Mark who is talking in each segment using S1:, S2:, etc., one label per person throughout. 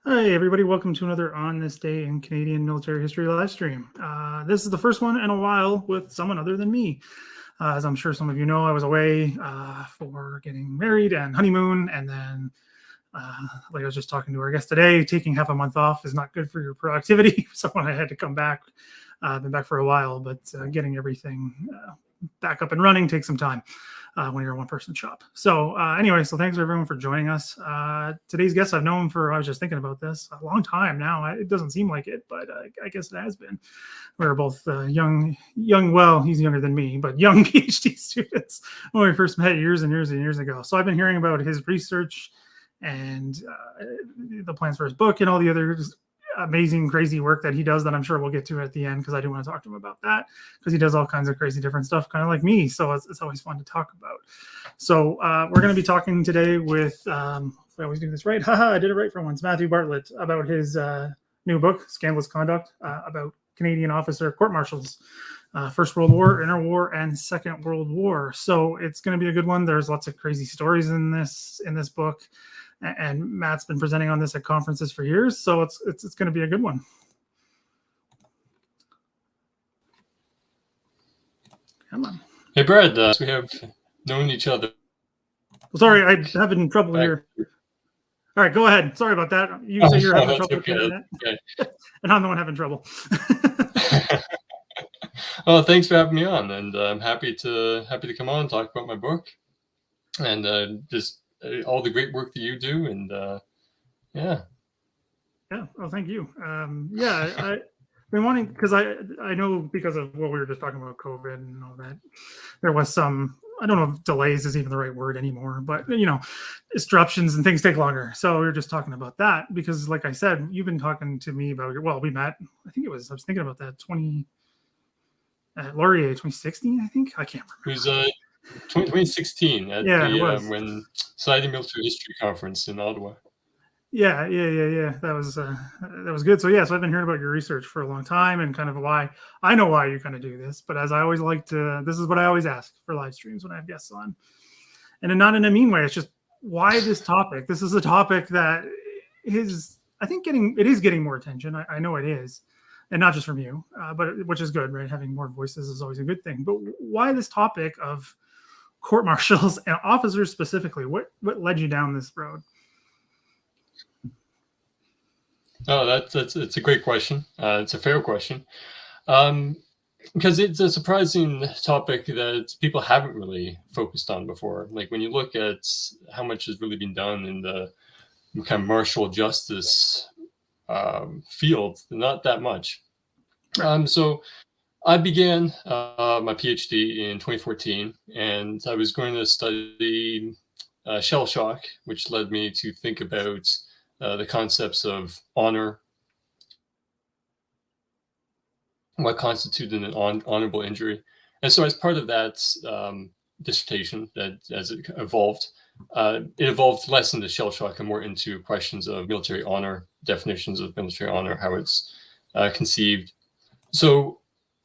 S1: Hi, everybody. Welcome to another On This Day in Canadian Military History live stream. This is the first one in a while with someone other than me. As I'm sure some of you know, I was away for getting married and honeymoon. And then, like I was just talking to our guest today, taking half a month off is not good for your productivity. So when I had to come back, I've been back for a while, but getting everything back up and running takes some time when you're a one-person shop. So anyway, so thanks everyone for joining us. Today's guest I've known for, I was just thinking about this, a long time now. It doesn't seem like it, but I guess it has been. We were both young, well, he's younger than me, but young PhD students when we first met years and years and years ago. So I've been hearing about his research and the plans for his book and all the other amazing, crazy work that he does that I'm sure we'll get to at the end, because I do want to talk to him about that, because he does all kinds of crazy different stuff, kind of like me. So it's always fun to talk about. So we're going to be talking today with, I always do this right. Haha, I did it right for once. Matthew Barrett about his new book, Scandalous Conduct, about Canadian officer court-martials, First World War, Interwar, and Second World War. So it's going to be a good one. There's lots of crazy stories in this book. And Matt's been presenting on this at conferences for years, so it's going to be a good one. Come on.
S2: Hey, Brad, we have known each other.
S1: Well, sorry, I'm having trouble here. All right, go ahead. Sorry about that. You say you're having trouble with the internet, and I'm the one having trouble.
S2: Well, thanks for having me on, and I'm happy to come on and talk about my book, and just all the great work that you do, and yeah.
S1: Well, thank you. I've been wanting, because I know, because of what we were just talking about, COVID and all that, there was some, I don't know if delays is even the right word anymore, but disruptions and things take longer. So we were just talking about that because, like I said, you've been talking to me about, well, we met, I was thinking about that Laurier 2016, I think. I can't remember.
S2: It was 2016 at the when Society Military History Conference in Ottawa.
S1: Yeah. That was good. So I've been hearing about your research for a long time, and kind of why I know why you kind of do this. But as I always like to, this is what I always ask for live streams when I have guests on, and not in a mean way. It's just, why this topic? This is a topic that is, I think, getting more attention. I know it is, and not just from you, but which is good, right? Having more voices is always a good thing. But why this topic of court-martials and officers specifically? What led you down this road?
S2: Oh, that's a great question. It's a fair question, because it's a surprising topic that people haven't really focused on before. Like, when you look at how much has really been done in the kind of martial justice field, not that much. So I began my PhD in 2014, and I was going to study shell shock, which led me to think about the concepts of honor, what constituted an honorable injury. And so as part of that dissertation, that as it evolved less into shell shock and more into questions of military honor, definitions of military honor, how it's conceived. So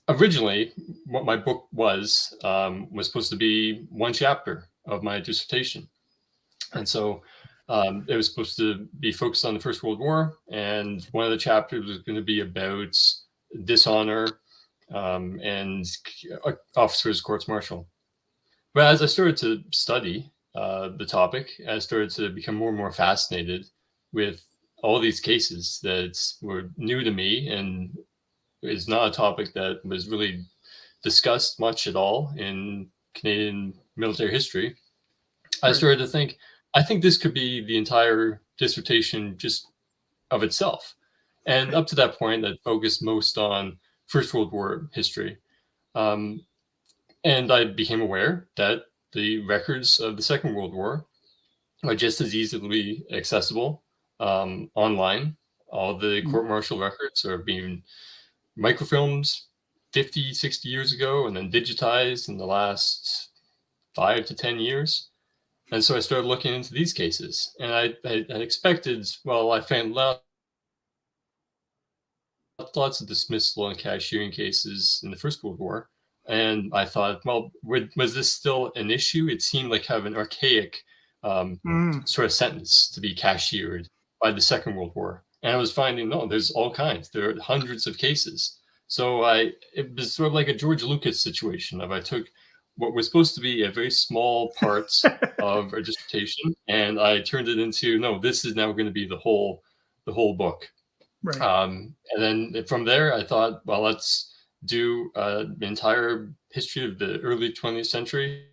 S2: originally, what my book was supposed to be one chapter of my dissertation. And so it was supposed to be focused on the First World War, and one of the chapters was going to be about dishonor and officers' courts-martial. But as I started to study the topic, I started to become more and more fascinated with all these cases that were new to me, and is not a topic that was really discussed much at all in Canadian military history. I started to think, I think this could be the entire dissertation just of itself. And up to that point, I focused most on First World War history. And I became aware that the records of the Second World War are just as easily accessible online. All the court-martial records are being microfilms 50, 60 years ago, and then digitized in the last 5 to 10 years. And so I started looking into these cases, and I expected, well, I found lots of dismissal and cashiering cases in the First World War. And I thought, well, was this still an issue? It seemed like kind of an archaic sort of sentence to be cashiered by the Second World War. And I was finding, no, there's all kinds. There are hundreds of cases. So it was sort of like a George Lucas situation of I took what was supposed to be a very small part of a dissertation, and I turned it into, no, this is now going to be the whole book.
S1: Right.
S2: And then from there, I thought, well, let's do an entire history of the early 20th century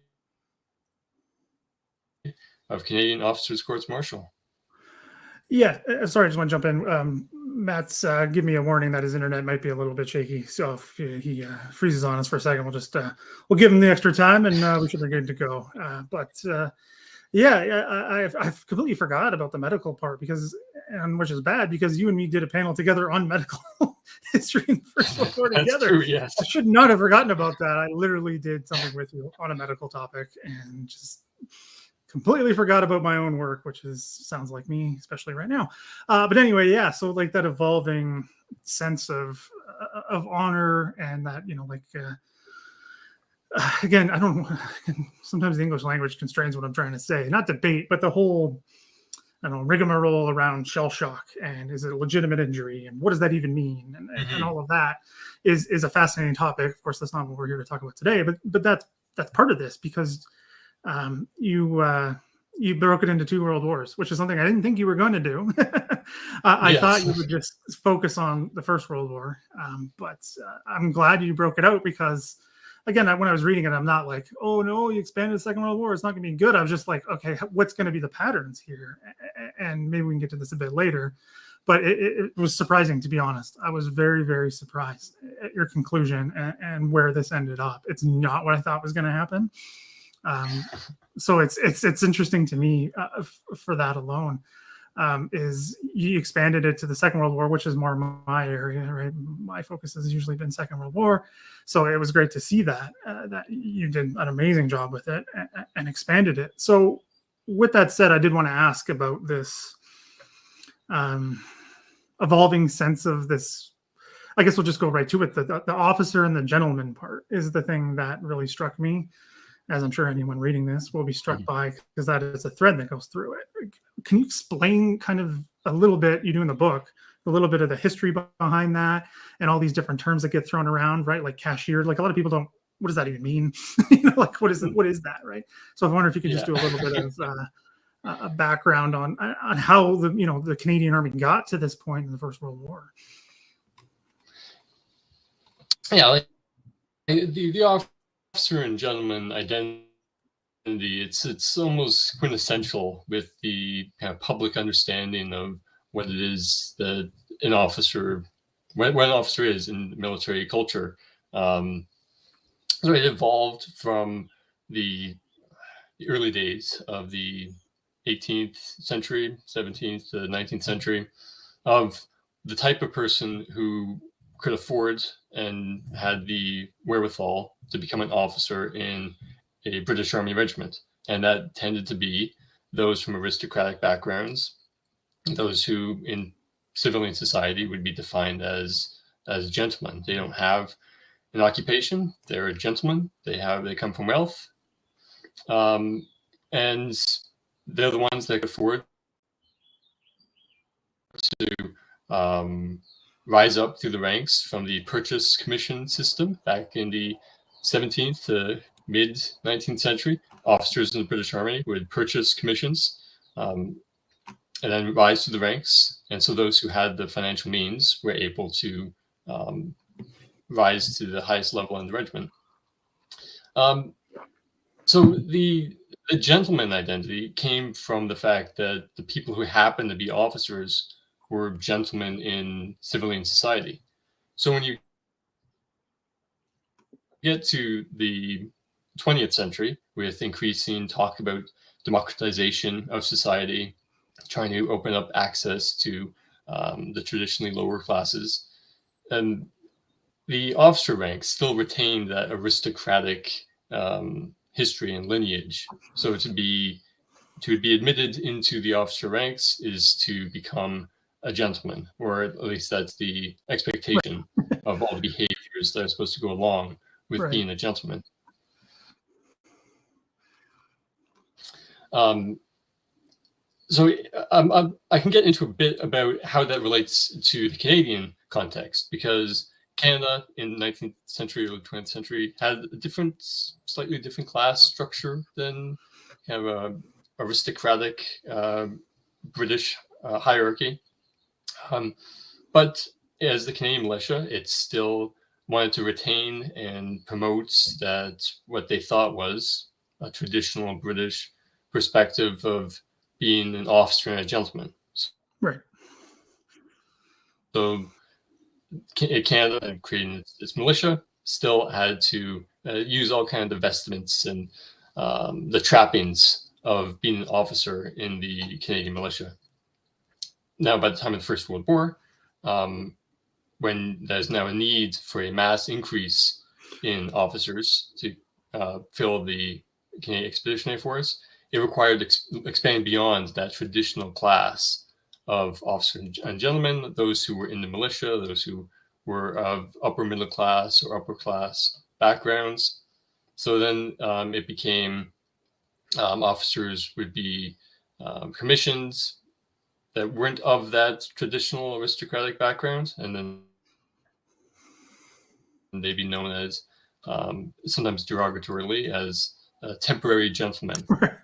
S2: of Canadian officers' courts martial.
S1: Yeah, sorry, I just want to jump in. Matt's give me a warning that his internet might be a little bit shaky. So if he freezes on us for a second, we'll just we'll give him the extra time, and we should be good to go. Yeah, I've completely forgot about the medical part which is bad because you and me did a panel together on medical history in the First World War together.
S2: That's true, yes.
S1: I should not have forgotten about that. I literally did something with you on a medical topic and just completely forgot about my own work, which sounds like me, especially right now. But anyway, yeah. So like that evolving sense of honor, and that, again, I don't know. Sometimes the English language constrains what I'm trying to say. Not debate, but the whole, I don't know, rigmarole around shell shock, and is it a legitimate injury, and what does that even mean, and all of that is a fascinating topic. Of course, that's not what we're here to talk about today, but that's part of this, because you broke it into 2 world wars, which is something I didn't think you were going to do. I thought you would just focus on the First World War, but I'm glad you broke it out, because again, when I was reading it, I'm not like, oh no, you expanded the Second World War, it's not going to be good. I was just like, okay, what's going to be the patterns here? And maybe we can get to this a bit later. But it was surprising, to be honest. I was very, very surprised at your conclusion and where this ended up. It's not what I thought was going to happen. So it's interesting to me for that alone. Is you expanded it to the Second World War, which is more my area, right? My focus has usually been Second World War. So it was great to see that you did an amazing job with it and expanded it. So with that said, I did want to ask about this evolving sense of this. I guess we'll just go right to it. The officer and the gentleman part is the thing that really struck me, as I'm sure anyone reading this will be struck by, because that is a thread that goes through it. Can you explain kind of a little bit, you do in the book, a little bit of the history behind that and all these different terms that get thrown around, right? Like cashier, like a lot of people don't, what does that even mean? Like what is that, right? So I wonder if you could just do a little bit of a background on how the Canadian Army got to this point in the First World War.
S2: Yeah, like the officer and gentleman identity, it's almost quintessential with the kind of public understanding of what it is that an officer, what an officer is in military culture. So it evolved from the early days of the 18th century, 17th to 19th century, of the type of person who could afford and had the wherewithal to become an officer in a British Army regiment. And that tended to be those from aristocratic backgrounds, those who in civilian society would be defined as gentlemen. They don't have an occupation, they're a gentleman, they come from wealth, and they're the ones that could afford to rise up through the ranks from the purchase commission system back in the 17th to mid 19th century. Officers in the British Army would purchase commissions and then rise through the ranks. And so those who had the financial means were able to rise to the highest level in the regiment. So the gentleman identity came from the fact that the people who happened to be officers were gentlemen in civilian society. So when you get to the 20th century, with increasing talk about democratization of society, trying to open up access to the traditionally lower classes, and the officer ranks still retain that aristocratic history and lineage. So to be admitted into the officer ranks is to become a gentleman, or at least that's the expectation of all the behaviors that are supposed to go along with being a gentleman. So I can get into a bit about how that relates to the Canadian context, because Canada in the 19th century or 20th century had a different, slightly different class structure than kind of a aristocratic British hierarchy. But as the Canadian militia, it still wanted to retain and promote that what they thought was a traditional British perspective of being an officer and a gentleman.
S1: Right.
S2: So Canada, creating its militia, still had to use all kinds of vestments and the trappings of being an officer in the Canadian militia. Now, by the time of the First World War, when there's now a need for a mass increase in officers to fill the Canadian Expeditionary Force, it required expanding beyond that traditional class of officers and gentlemen, those who were in the militia, those who were of upper middle class or upper class backgrounds. So then it became officers would be commissioned that weren't of that traditional aristocratic background, and then they'd be known as, sometimes derogatorily, as temporary gentlemen.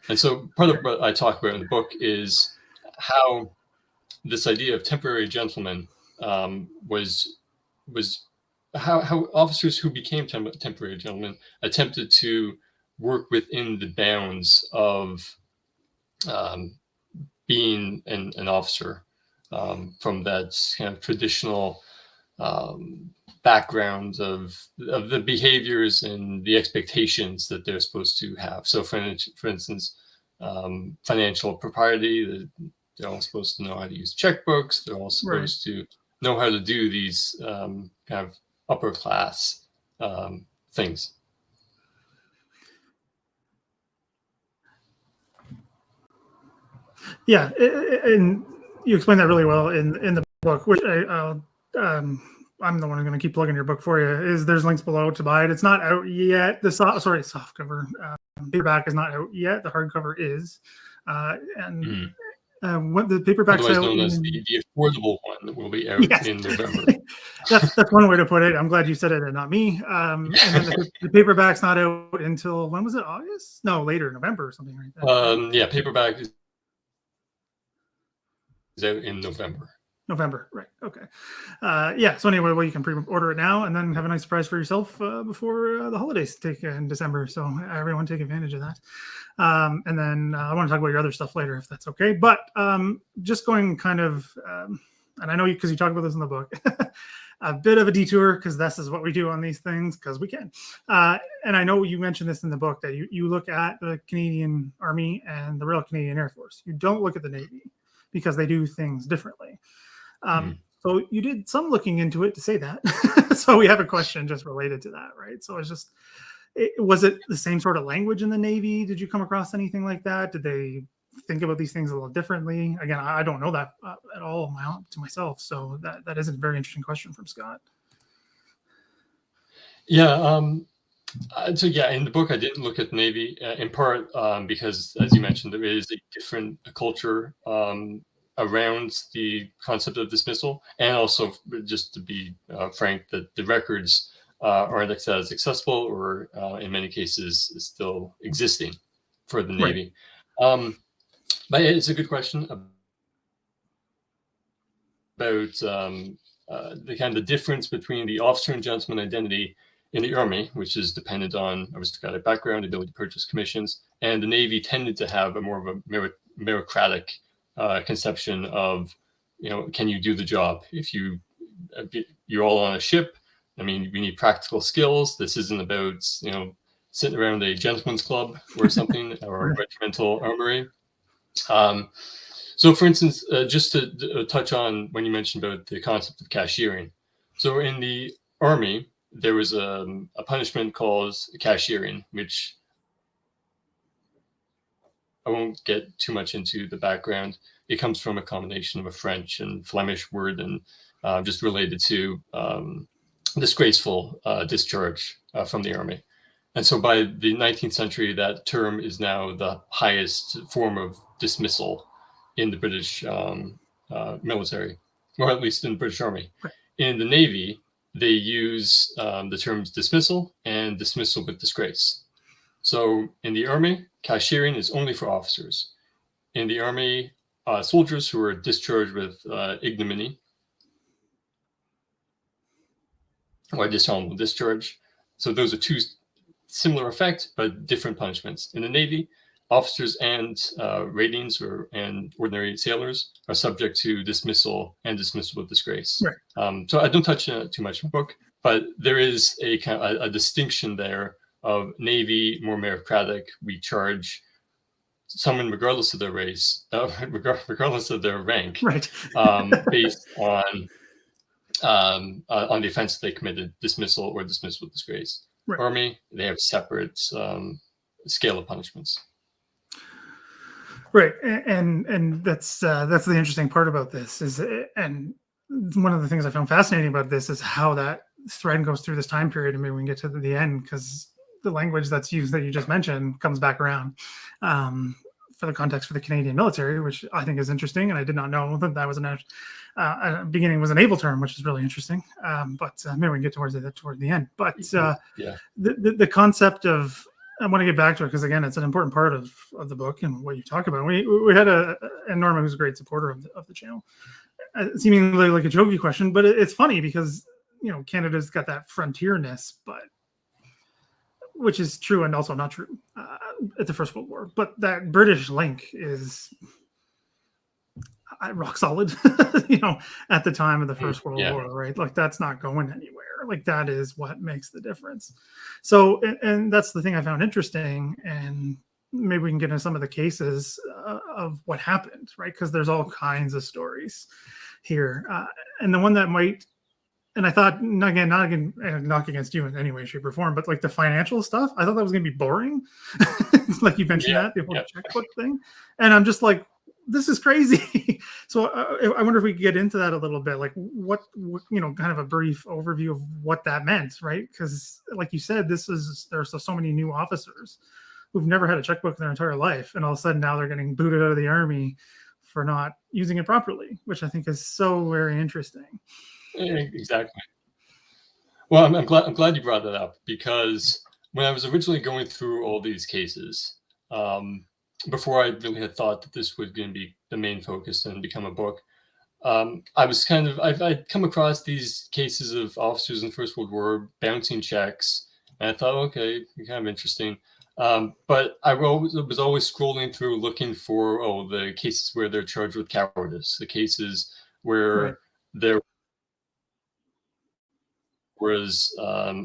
S2: And so part of what I talk about in the book is how this idea of temporary gentlemen was how officers who became temporary gentlemen attempted to work within the bounds of being an officer from that kind of traditional background of the behaviors and the expectations that they're supposed to have. So for instance, financial propriety, they're all supposed to know how to use checkbooks. They're all supposed to know how to do these kind of upper class things.
S1: Yeah, and you explain that really well in the book, which I'm the one who's going to keep plugging your book for you. There's links below to buy it. It's not out yet. The soft cover, paperback is not out yet. The hardcover is, what the paperback's
S2: otherwise
S1: out
S2: known as the affordable one that will be out in November.
S1: That's one way to put it. I'm glad you said it and not me. And then the paperback's not out until, when was it? August? No, later, November or something like that.
S2: Yeah, paperback is out in November.
S1: November, right? Okay. Yeah. So anyway, well, you can pre-order it now and then have a nice surprise for yourself before the holidays take in December. So everyone take advantage of that. And then I want to talk about your other stuff later, if that's okay. But just going kind of, and I know because you talk about this in the book, a bit of a detour because this is what we do on these things because we can. And I know you mentioned this in the book that you look at the Canadian Army and the Royal Canadian Air Force. You don't look at the Navy because they do things differently. So you did some looking into it to say that. So we have a question just related to that, right? So it's just, was it the same sort of language in the Navy? Did you come across anything like that? Did they think about these things a little differently? Again, I don't know that at all to myself. So that is a very interesting question from Scott.
S2: Yeah. So yeah, in the book, I didn't look at the Navy in part because, as you mentioned, there is a different culture around the concept of dismissal, and also just to be frank, that the records aren't as accessible, or in many cases is still existing for the Navy. Right. But it's a good question about the kind of difference between the officer and gentleman identity in the Army, which is dependent on aristocratic background, ability to purchase commissions, and the Navy tended to have a more of a meritocratic conception of, can you do the job? If you're all on a ship, I mean, we need practical skills. This isn't about, sitting around a gentleman's club or something, or a regimental armory. So for instance, just to touch on when you mentioned about the concept of cashiering. So in the Army, there was a punishment called cashiering, which I won't get too much into the background. It comes from a combination of a French and Flemish word, and just related to disgraceful discharge from the Army. And so by the 19th century, that term is now the highest form of dismissal in the British military, or at least in the British Army.
S1: Right.
S2: In the Navy, they use the terms dismissal and dismissal with disgrace. So in the Army, cashiering is only for officers. In the Army, soldiers who are discharged with ignominy or dishonorable discharge. So those are two similar effect, but different punishments. In the Navy, officers and ratings and ordinary sailors are subject to dismissal and dismissal with disgrace.
S1: Right.
S2: So I don't touch too much in the book, but there is a kind of a distinction there of Navy, more meritocratic. We charge someone regardless of their race, regardless of their rank,
S1: Right.
S2: based on the offense they committed, dismissal or dismissal with disgrace.
S1: Right.
S2: Army, they have separate scale of punishments.
S1: Right, and that's the interesting part about this is, and one of the things I found fascinating about this is how that thread goes through this time period, and maybe we can get to the end because the language that's used that you just mentioned comes back around for the context for the Canadian military, which I think is interesting, and I did not know that was beginning was a naval term, which is really interesting. But maybe we can get towards the end. But the concept of, I want to get back to it because again, it's an important part of the book and what you talk about. We had and Norma, who's a great supporter of the channel, seemingly like a jokey question, but it's funny because Canada's got that frontierness, but which is true and also not true at the First World War. But that British link is rock solid, at the time of the First World War, right? Like that's not going anywhere. Like that is what makes the difference. So, and that's the thing I found interesting, and maybe we can get into some of the cases of what happened, right? Because there's all kinds of stories here. And the one that might, and I thought, not against you in any way, shape, or form, but like the financial stuff, I thought that was going to be boring. Like you mentioned the checkbook thing. And I'm just like, this is crazy. So I wonder if we could get into that a little bit, like what kind of a brief overview of what that meant, right? Because like you said, there's so many new officers who've never had a checkbook in their entire life, and all of a sudden now they're getting booted out of the Army for not using it properly, which I think is so very interesting.
S2: Exactly. Well, I'm glad you brought that up, because when I was originally going through all these cases, before I really had thought that this was going to be the main focus and become a book, I'd come across these cases of officers in the First World War bouncing checks, and I thought, okay, kind of interesting. But I was always scrolling through looking for the cases where they're charged with cowardice, the cases where there was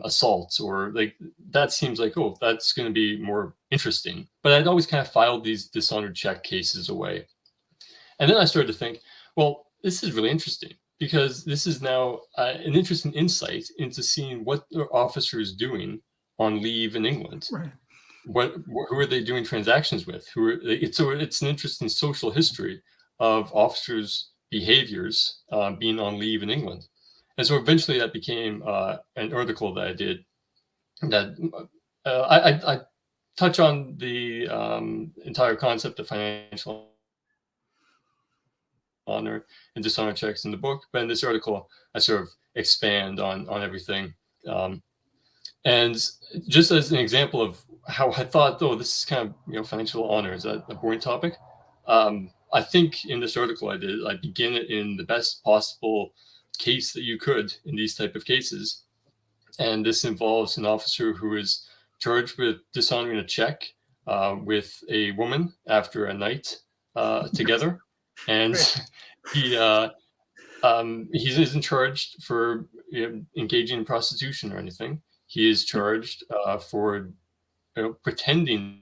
S2: assaults, or like that seems like, that's going to be more interesting. But I'd always kind of filed these dishonored check cases away. And then I started to think, well, this is really interesting, because this is now an interesting insight into seeing what are officers doing on leave in England.
S1: Right.
S2: Who are they doing transactions with? So it's an interesting social history of officers' behaviors being on leave in England. And so eventually that became an article that I did that I touch on the entire concept of financial honor and dishonor checks in the book. But in this article, I sort of expand on everything. And just as an example of how I thought, this is kind of, financial honor, is that a boring topic? I think in this article I begin it in the best possible case that you could in these type of cases. And this involves an officer who is charged with dishonoring a check with a woman after a night together. And he isn't charged for engaging in prostitution or anything. He is charged for pretending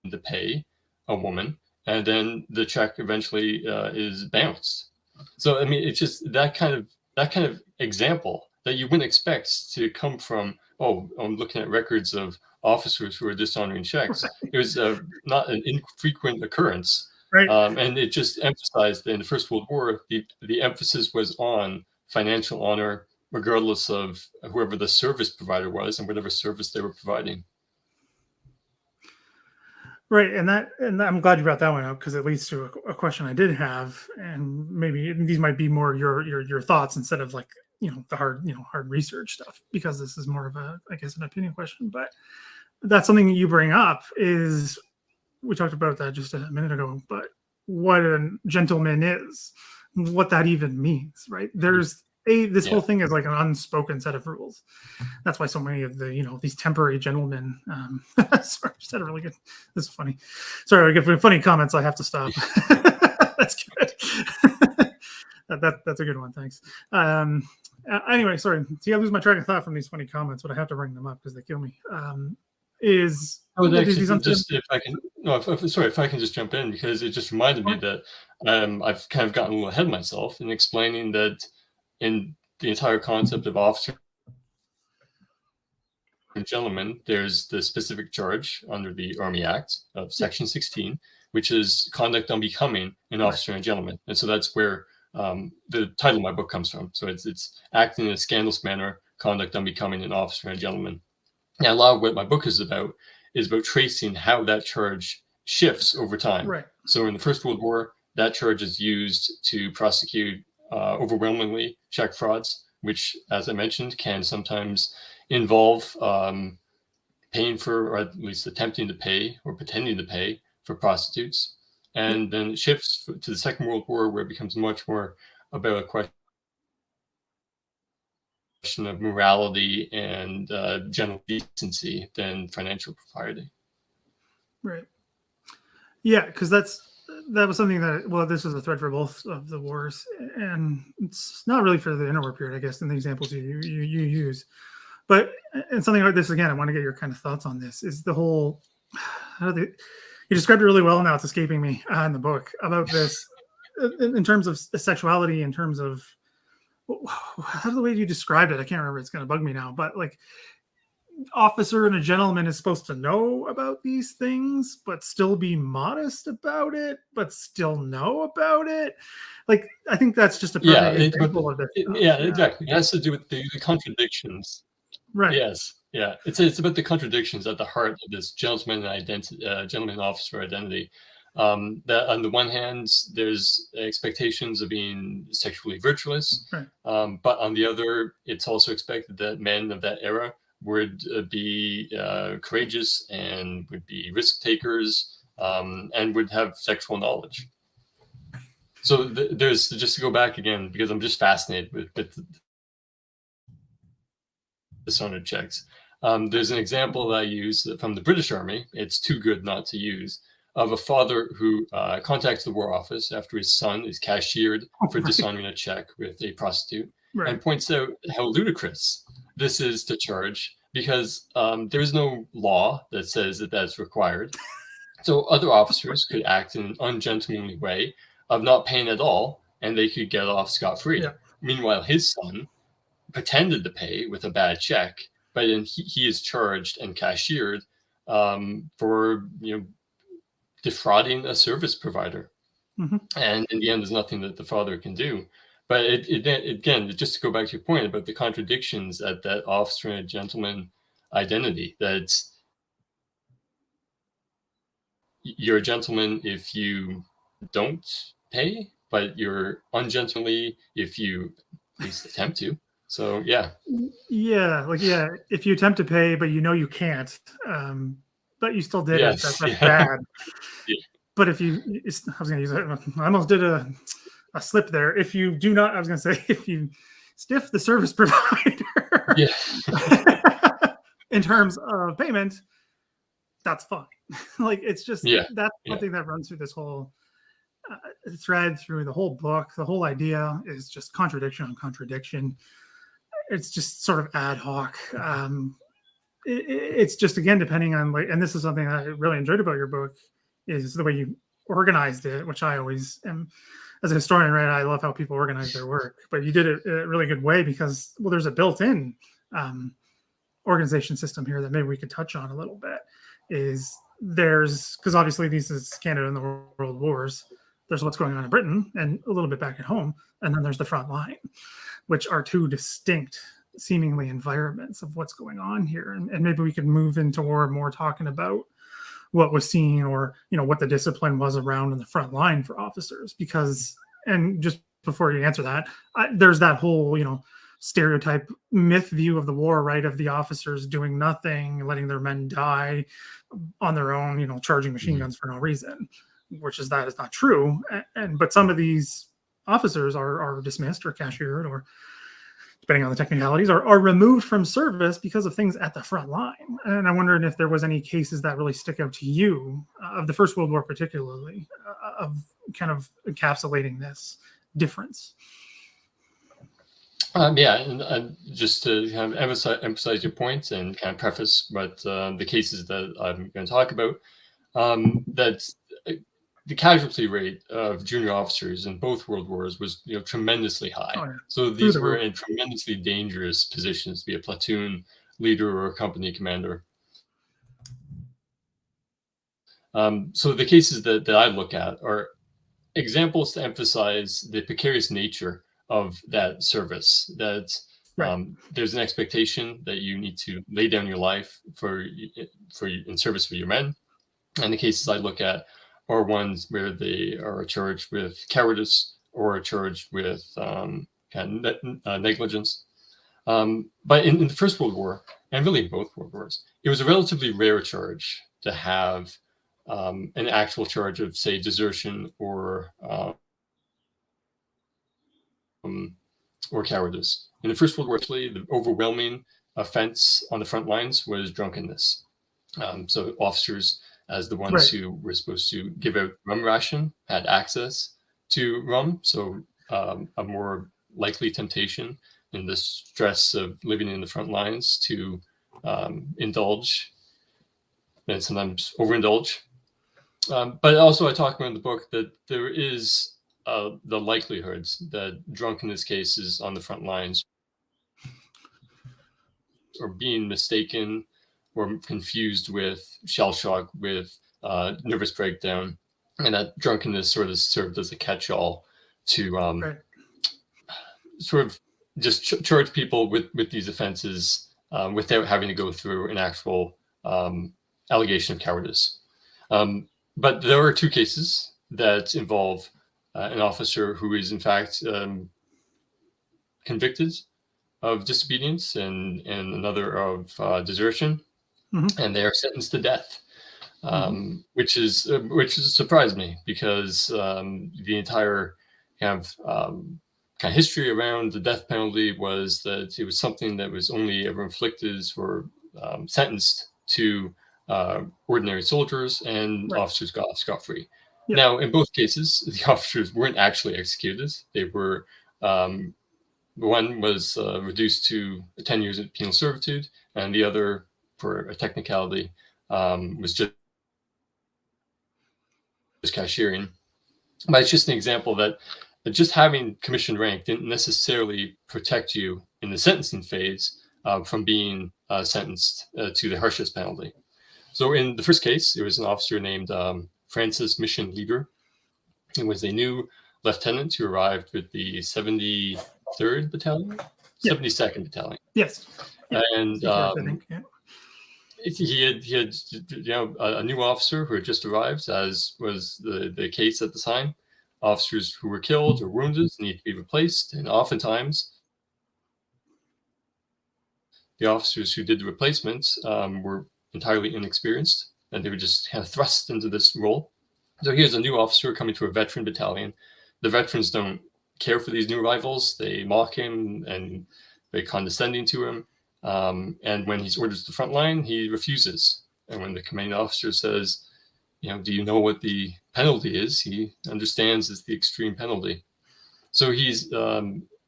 S2: to pay a woman, and then the check eventually is bounced. So I mean, it's just that kind of example that you wouldn't expect to come from, I'm looking at records of officers who are dishonoring checks. It was not an infrequent occurrence.
S1: Right.
S2: And it just emphasized that in the First World War, the emphasis was on financial honor, regardless of whoever the service provider was and whatever service they were providing.
S1: Right, and I'm glad you brought that one up because it leads to a question I did have, and maybe these might be more your thoughts instead of like the hard research stuff, because this is more of a, I guess, an opinion question. But that's something that you bring up is, we talked about that just a minute ago, but what a gentleman is, what that even means, right? There's this whole thing is like an unspoken set of rules. That's why so many of the these temporary gentlemen. Sorry, just had a really good. This is funny. Sorry, I get funny comments. I have to stop. That's good. That's a good one. Thanks. Anyway, sorry. See, I lose my track of thought from these funny comments, but I have to bring them up because they kill me.
S2: Just if I can, if I can just jump in, because it just reminded me that I've kind of gotten a little ahead of myself in explaining that in the entire concept of officer and gentleman, there's the specific charge under the Army Act of Section 16, which is conduct unbecoming an officer and a gentleman, and so that's where the title of my book comes from. So it's acting in a scandalous manner, conduct unbecoming an officer and a gentleman. Now, a lot of what my book is about tracing how that charge shifts over time.
S1: Right.
S2: So in the First World War, that charge is used to prosecute overwhelmingly check frauds, which, as I mentioned, can sometimes involve paying for, or at least attempting to pay or pretending to pay for prostitutes. And then it shifts to the Second World War, where it becomes much more about a question of morality and general decency than financial propriety.
S1: Right. Yeah, because that was something that, well, this was a thread for both of the wars, and it's not really for the interwar period, I guess, in the examples you use. But and something like this, again, I want to get your kind of thoughts on this, is the whole, you described it really well, now it's escaping me in the book, about this in terms of sexuality, in terms of, how the way you described it, I can't remember, it's going to bug me now, but like, officer and a gentleman is supposed to know about these things, but still be modest about it, but still know about it. Like, I think that's just a perfect example of this.
S2: Exactly. It has to do with the contradictions.
S1: Right.
S2: Yes. Yeah. It's about the contradictions at the heart of this gentleman officer identity. That on the one hand, there's expectations of being sexually virtuous,
S1: right.
S2: But on the other, it's also expected that men of that era would be courageous and would be risk takers, and would have sexual knowledge. So there's, just to go back again, because I'm just fascinated with dishonored checks. There's an example that I use from the British Army. It's too good not to use, of a father who contacts the War Office after his son is cashiered for dishonoring a check with a prostitute, and points out how ludicrous this is to charge, because there is no law that says that that's required. So other officers could act in an ungentlemanly way of not paying at all, and they could get off scot-free. Yeah. Meanwhile, his son pretended to pay with a bad check, but then he is charged and cashiered for defrauding a service provider. Mm-hmm. And in the end, there's nothing that the father can do. But again, just to go back to your point about the contradictions at that officer and gentleman identity, that you're a gentleman if you don't pay, but you're ungentlemanly if you at least attempt to. So
S1: if you attempt to pay, but you can't, but you still did it, that's bad. Yeah. But if I was going to use it, I almost did a slip there. If you do not, I was going to say, if you stiff the service provider, in terms of payment, that's fine. Like, it's just, that's something that runs through this whole thread, through the whole book. The whole idea is just contradiction on contradiction. It's just sort of ad hoc. It's just, again, depending on, like, and this is something I really enjoyed about your book, is the way you organized it, which I always am, as a historian, right? I love how people organize their work, but you did it in a really good way because, well, there's a built-in organization system here that maybe we could touch on a little bit. Because obviously this is Canada and the World Wars. There's what's going on in Britain and a little bit back at home, and then there's the front line, which are two distinct, seemingly, environments of what's going on here. And maybe we could move into more talking about what was seen, or what the discipline was around in the front line for officers. Because, and just before you answer that, there's that whole stereotype myth view of the war, right, of the officers doing nothing, letting their men die on their own, charging machine guns for no reason, which is not true. But some of these officers are dismissed or cashiered, or depending on the technicalities, are removed from service because of things at the front line. And I wondered if there was any cases that really stick out to you, of the First World War particularly, of kind of encapsulating this difference.
S2: Yeah, and just to kind of emphasize your points and kind of preface what the cases that I'm going to talk about, that the casualty rate of junior officers in both world wars was tremendously high.
S1: Oh, yeah.
S2: So these were in tremendously dangerous positions to be a platoon leader or a company commander. So the cases that I look at are examples to emphasize the precarious nature of that service, that there's an expectation that you need to lay down your life in service for your men. And the cases I look at are ones where they are charged with cowardice or charged with negligence. But in the First World War, and really in both World Wars, it was a relatively rare charge to have an actual charge of, say, desertion or cowardice. In the First World War, actually, the overwhelming offense on the front lines was drunkenness. So officers, as the ones who were supposed to give out rum ration, had access to rum. So a more likely temptation in the stress of living in the front lines to indulge and sometimes overindulge. But also I talk about in the book that there is the likelihoods that drunkenness cases on the front lines are being mistaken or confused with shell shock, with nervous breakdown, and that drunkenness sort of served as a catch-all to sort of just charge people with these offenses without having to go through an actual allegation of cowardice. But there are two cases that involve an officer who is in fact convicted of disobedience and another of desertion, and they are sentenced to death, which surprised me, because the entire kind of history around the death penalty was that it was something that was only ever inflicted or sentenced to ordinary soldiers, and officers got off scot-free. Yep. Now, in both cases, the officers weren't actually executed. They were, one was reduced to 10 years of penal servitude, and the other, for a technicality, was just cashiering. But it's just an example that just having commissioned rank didn't necessarily protect you in the sentencing phase from being sentenced to the harshest penalty. So in the first case, it was an officer named Francis Mission Leader. He was a new lieutenant who arrived with the 73rd Battalion, 72nd Battalion.
S1: Yes.
S2: And I think, he had a new officer who had just arrived, as was the case at the time. Officers who were killed or wounded need to be replaced, and oftentimes the officers who did the replacements were entirely inexperienced, and they were just kind of thrust into this role. So here's a new officer coming to a veteran battalion. The veterans don't care for these new arrivals. They mock him and very condescending to him. And when he's ordered to the front line, he refuses. And when the commanding officer says, do you know what the penalty is? He understands it's the extreme penalty. So he's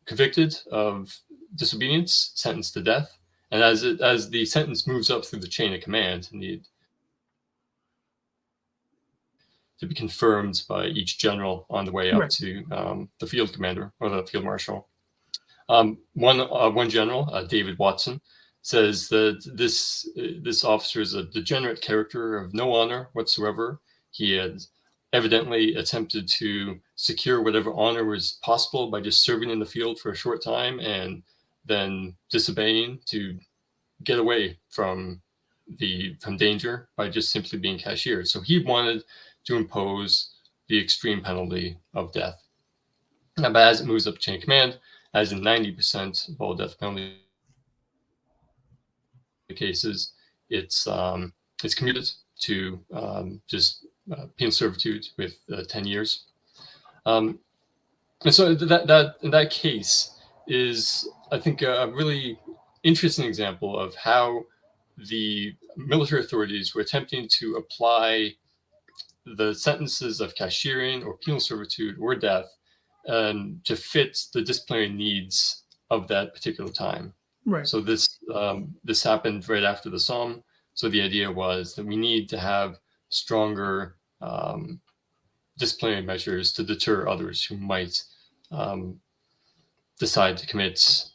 S2: convicted of disobedience, sentenced to death. And as the sentence moves up through the chain of command, needed to be confirmed by each general on the way up to the field commander or the field marshal. One general, David Watson, says that this officer is a degenerate character of no honor whatsoever. He had evidently attempted to secure whatever honor was possible by just serving in the field for a short time and then disobeying to get away from from danger by just simply being cashiered. So he wanted to impose the extreme penalty of death. But as it moves up chain of command, as in 90% of all death penalty cases, it's commuted to just penal servitude with 10 years. And so that in that case is, I think, a really interesting example of how the military authorities were attempting to apply the sentences of cashiering or penal servitude or death to fit the disciplinary needs of that particular time.
S1: Right.
S2: So this happened right after the Somme. So the idea was that we need to have stronger disciplinary measures to deter others who might decide to commit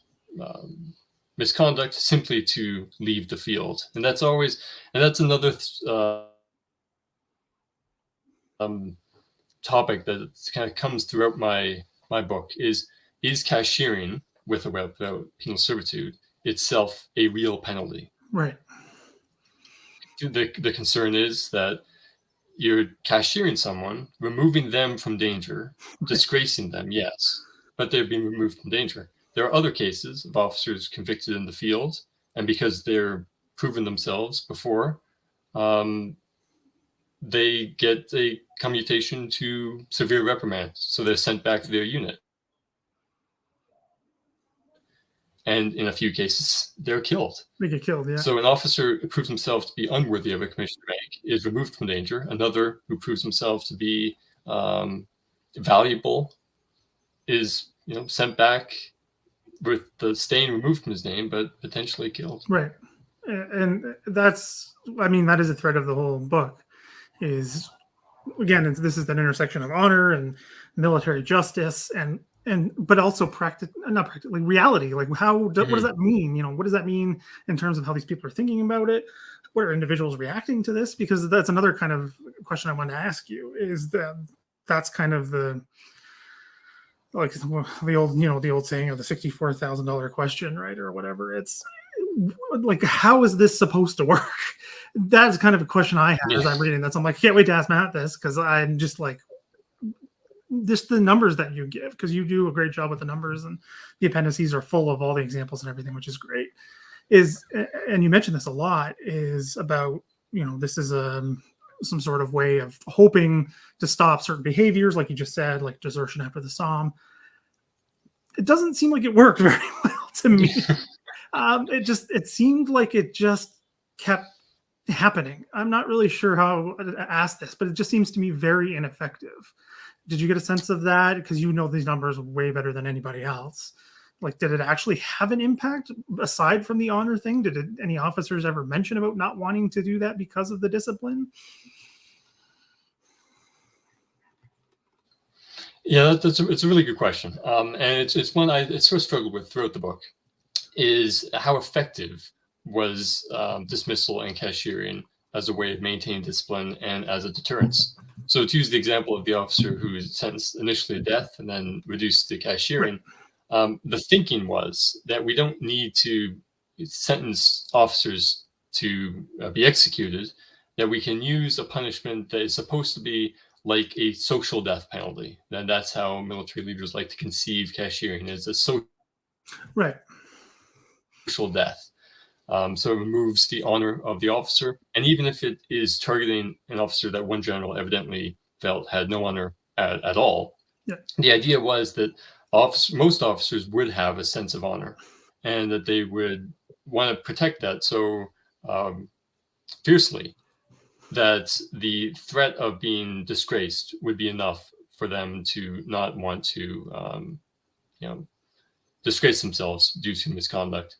S2: misconduct simply to leave the field. And that's another topic that kind of comes throughout my book is cashiering with or without penal servitude itself a real penalty?
S1: Right.
S2: The concern is that you're cashiering someone, removing them from danger, disgracing them, yes, but they're being removed from danger. There are other cases of officers convicted in the field, and because they're proven themselves before, they get a commutation to severe reprimand, so they're sent back to their unit. And in a few cases, they're killed.
S1: They get killed, yeah.
S2: So an officer who proves himself to be unworthy of a commissioned rank is removed from danger. Another who proves himself to be valuable is, sent back with the stain removed from his name, but potentially killed.
S1: Right. And that is the thread of the whole book. Is, again, this is that intersection of honor and military justice but also not practically reality. Like what does that mean? What does that mean in terms of how these people are thinking about it? What are individuals reacting to this? Because that's another kind of question I want to ask you, is that's kind of the old saying of the $64,000 question, right? Or whatever. It's like, how is this supposed to work? That's kind of a question I have as I'm reading this. I'm like, I can't wait to ask Matt this, because I'm just like, just the numbers that you give, because you do a great job with the numbers, and the appendices are full of all the examples and everything, which is great. And you mentioned this a lot, is about, this is some sort of way of hoping to stop certain behaviors, like you just said, like desertion after the Somme. It doesn't seem like it worked very well to me. It seemed like it just kept happening. I'm not really sure how to ask this, but it just seems to me very ineffective. Did you get a sense of that? Because these numbers way better than anybody else. Like, did it actually have an impact aside from the honor thing? Did any officers ever mention about not wanting to do that because of the discipline?
S2: Yeah, it's a really good question. And it's one I sort of struggled with throughout the book, is how effective was dismissal and cashiering as a way of maintaining discipline and as a deterrence. So to use the example of the officer who was sentenced initially to death and then reduced to cashiering, the thinking was that we don't need to sentence officers to be executed, that we can use a punishment that is supposed to be like a social death penalty. And that's how military leaders like to conceive cashiering, as a social death. So it removes the honor of the officer. And even if it is targeting an officer that one general evidently felt had no honor at all, the idea was that most officers would have a sense of honor, and that they would want to protect that so fiercely that the threat of being disgraced would be enough for them to not want to disgrace themselves due to misconduct.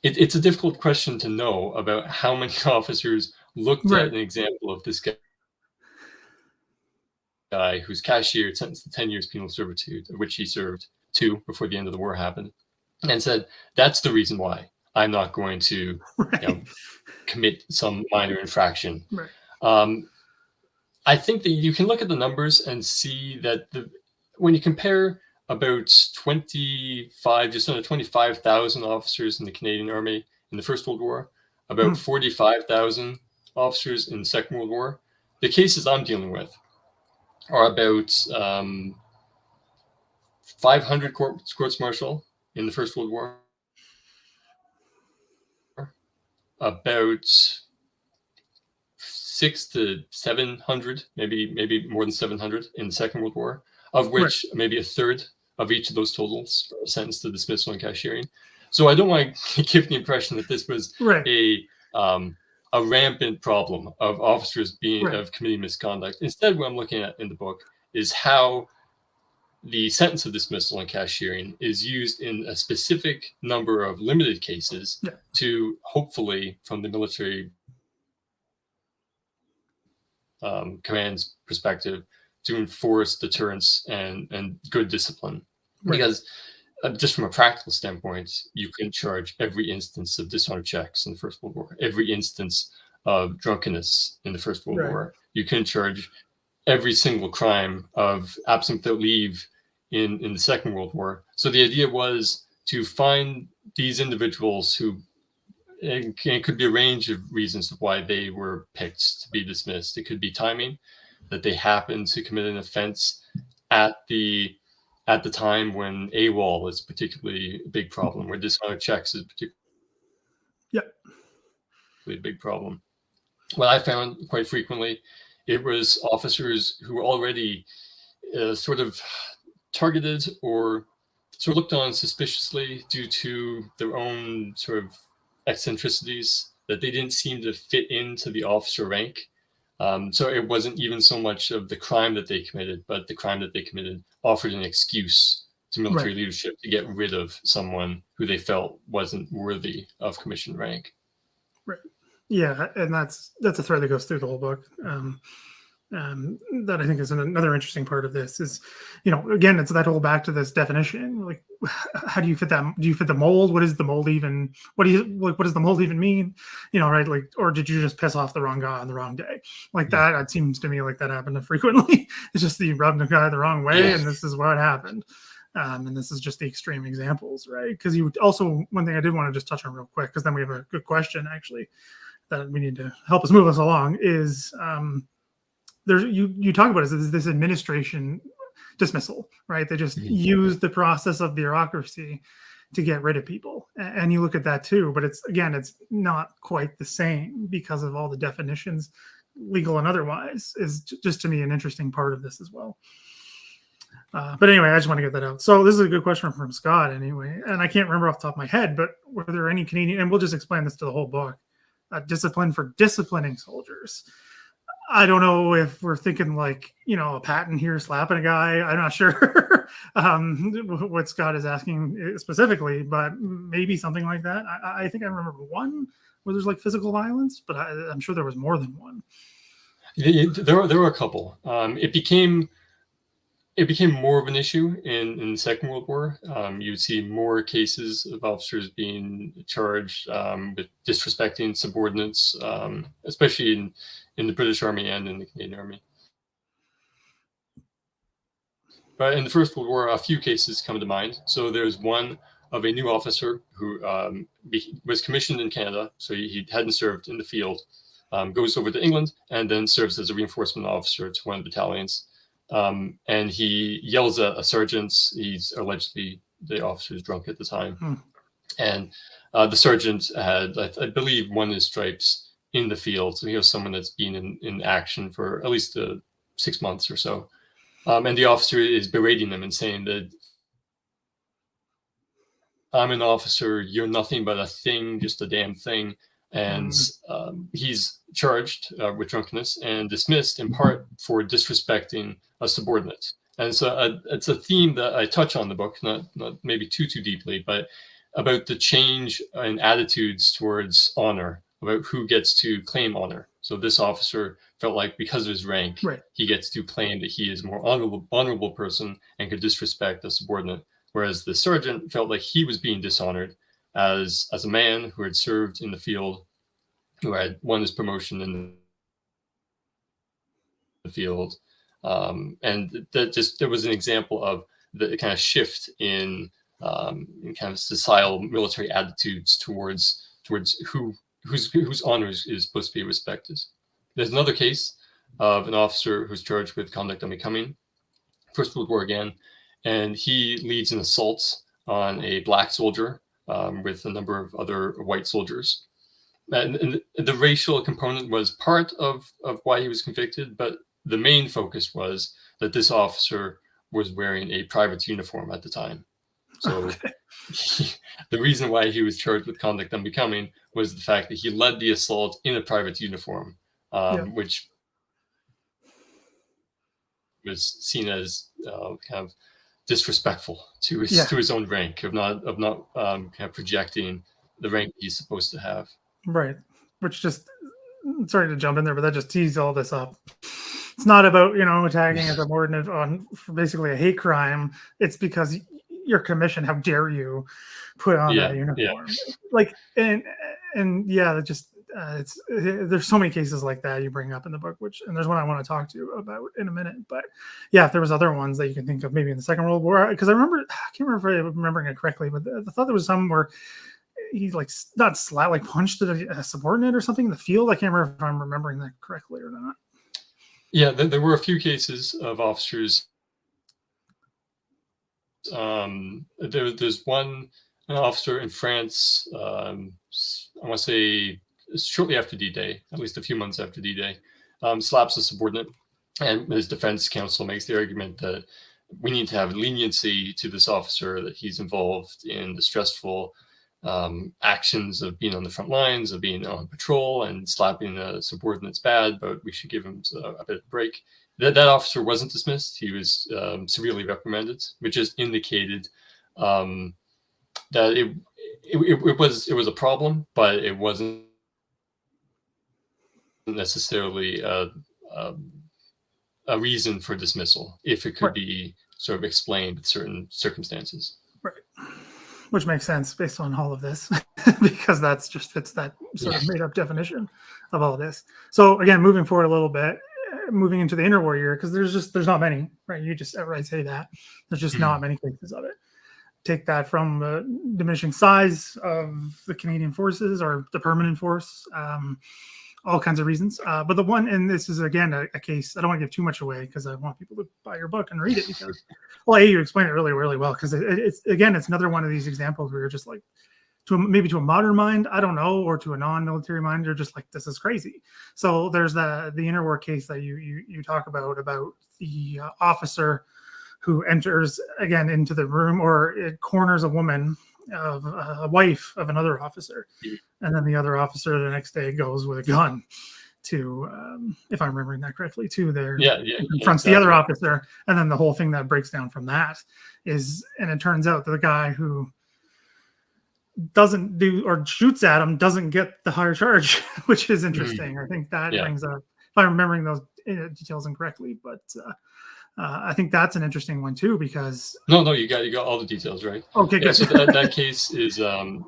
S2: It's a difficult question to know about how many officers looked at an example of this guy who's cashiered, sentenced to 10 years penal servitude, of which he served 2 before the end of the war happened, and said, that's the reason why I'm not going to commit some minor infraction. I think that you can look at the numbers and see that when you compare about just under 25,000 officers in the Canadian Army in the First World War about 45,000 officers in the Second World War. The cases I'm dealing with are about 500 courts martial in the First World War, about 600 to 700, maybe more than 700 in the Second World War, of which maybe a third of each of those totals are sentenced to dismissal and cashiering. So I don't want to give the impression that this was a rampant problem of officers of committing misconduct. Instead, what I'm looking at in the book is how the sentence of dismissal and cashiering is used in a specific number of limited cases to hopefully, from the military command's perspective, to enforce deterrence and good discipline. Because just from a practical standpoint, you can charge every instance of dishonored checks in the First World War, every instance of drunkenness in the First World War. You can charge every single crime of absence without leave in the Second World War. So the idea was to find these individuals who, it could be a range of reasons why they were picked to be dismissed. It could be timing, that they happened to commit an offense at the time when AWOL is a particularly big problem, where dishonored checks is particularly a big problem. What I found quite frequently, it was officers who were already sort of targeted or sort of looked on suspiciously due to their own sort of eccentricities, that they didn't seem to fit into the officer rank. So it wasn't even so much of the crime that they committed, but the crime that they committed offered an excuse to military leadership to get rid of someone who they felt wasn't worthy of commissioned rank.
S1: Yeah, and that's a thread that goes through the whole book. That I think is another interesting part of this is, again, it's that whole back to this definition. Like, how do you fit that? Do you fit the mold? What is the mold even? What does the mold even mean? Right? Like, or did you just piss off the wrong guy on the wrong day? Like that. It seems to me like that happened frequently. It's just that you rubbed the guy the wrong way, and this is what happened. And this is just the extreme examples, right? Because you also, one thing I did want to just touch on real quick, because then we have a good question actually that we need to help us move us along is. You talk about is this administration dismissal, right? They just use the process of bureaucracy to get rid of people. And you look at that too, but it's not quite the same because of all the definitions, legal and otherwise, is just to me an interesting part of this as well. But anyway, I just want to get that out. So this is a good question from Scott anyway. And I can't remember off the top of my head, but were there any Canadian, and we'll just explain this to the whole book, discipline for disciplining soldiers. I don't know if we're thinking like, a Patton here slapping a guy. I'm not sure what Scott is asking specifically, but maybe something like that. I think I remember one where there's like physical violence, but I'm sure there was more than one.
S2: There were a couple. It became more of an issue in the Second World War. You would see more cases of officers being charged with disrespecting subordinates, especially in the British Army and in the Canadian Army. But in the First World War, a few cases come to mind. So there's one of a new officer who was commissioned in Canada, so he hadn't served in the field, goes over to England and then serves as a reinforcement officer to one of the battalions. And he yells at a sergeant. He's allegedly, the officer's drunk at the time. And the sergeant had, I believe, won his stripes in the field. So he was someone that's been in action for at least 6 months or so. And the officer is berating them and saying that I'm an officer, you're nothing but a thing, just a damn thing. And he's charged with drunkenness and dismissed in part for disrespecting a subordinate. And so it's a theme that I touch on in the book, not maybe too deeply, but about the change in attitudes towards honor, about who gets to claim honor. So this officer felt like because of his rank, he gets to claim that he is a more honorable person and could disrespect a subordinate. Whereas the sergeant felt like he was being dishonored as a man who had served in the field, who had won his promotion in the field. And there was an example of the kind of shift in kind of societal military attitudes towards who whose honor is supposed to be respected. There's another case of an officer who's charged with conduct unbecoming, First World War again, and he leads an assault on a black soldier with a number of other white soldiers. And the racial component was part of why he was convicted, but the main focus was that this officer was wearing a private's uniform at the time. So the reason why he was charged with conduct unbecoming was the fact that he led the assault in a private uniform, which was seen as kind of disrespectful to his own rank, of not kind of projecting the rank he's supposed to have.
S1: Right. Which just, sorry to jump in there, but that just teased all this up. It's not about, tagging as a subordinate on basically a hate crime. It's because your commission, how dare you put on that uniform? Like, and just there's so many cases like that you bring up in the book, and there's one I want to talk to you about in a minute. But if there was other ones that you can think of, maybe in the Second World War, because I can't remember if I'm remembering it correctly, but I thought there was some where he punched a subordinate or something in the field. I can't remember if I'm remembering that correctly or not.
S2: Yeah, there were a few cases of officers. There's an officer in France, I want to say shortly after D-Day, at least a few months after D-Day, slaps a subordinate, and his defense counsel makes the argument that we need to have leniency to this officer, that he's involved in the stressful actions of being on the front lines, of being on patrol, and slapping a subordinate's bad, but we should give him a bit of a break. That officer wasn't dismissed. He was severely reprimanded, which just indicated that it was a problem, but it wasn't necessarily a reason for dismissal if it could be sort of explained with certain circumstances.
S1: Right. Which makes sense based on all of this, because that's just fits that sort of made up definition of all of this. So again, moving forward a little bit, moving into the interwar year, because there's not many, right? You just outright say that there's just not many cases of it. Take that from the diminishing size of the Canadian forces or the permanent force, all kinds of reasons. But the one, and this is again a case, I don't want to give too much away because I want people to buy your book and read it, because you explain it really, really well, because it's another one of these examples where you're just like, maybe to a modern mind, I don't know, or to a non-military mind, you're just like, this is crazy. So there's the interwar case that you talk about the officer who enters again into the room, or it corners a woman, of a wife of another officer, and then the other officer the next day goes with a gun to, if I'm remembering that correctly, confronts the other officer, and then the whole thing that breaks down from that is, and it turns out that the guy who doesn't do or shoots at him doesn't get the higher charge, which is interesting. I think that brings up, if I'm remembering those details incorrectly, but I think that's an interesting one too, because
S2: no, you got all the details right.
S1: Okay, good.
S2: So that case is no,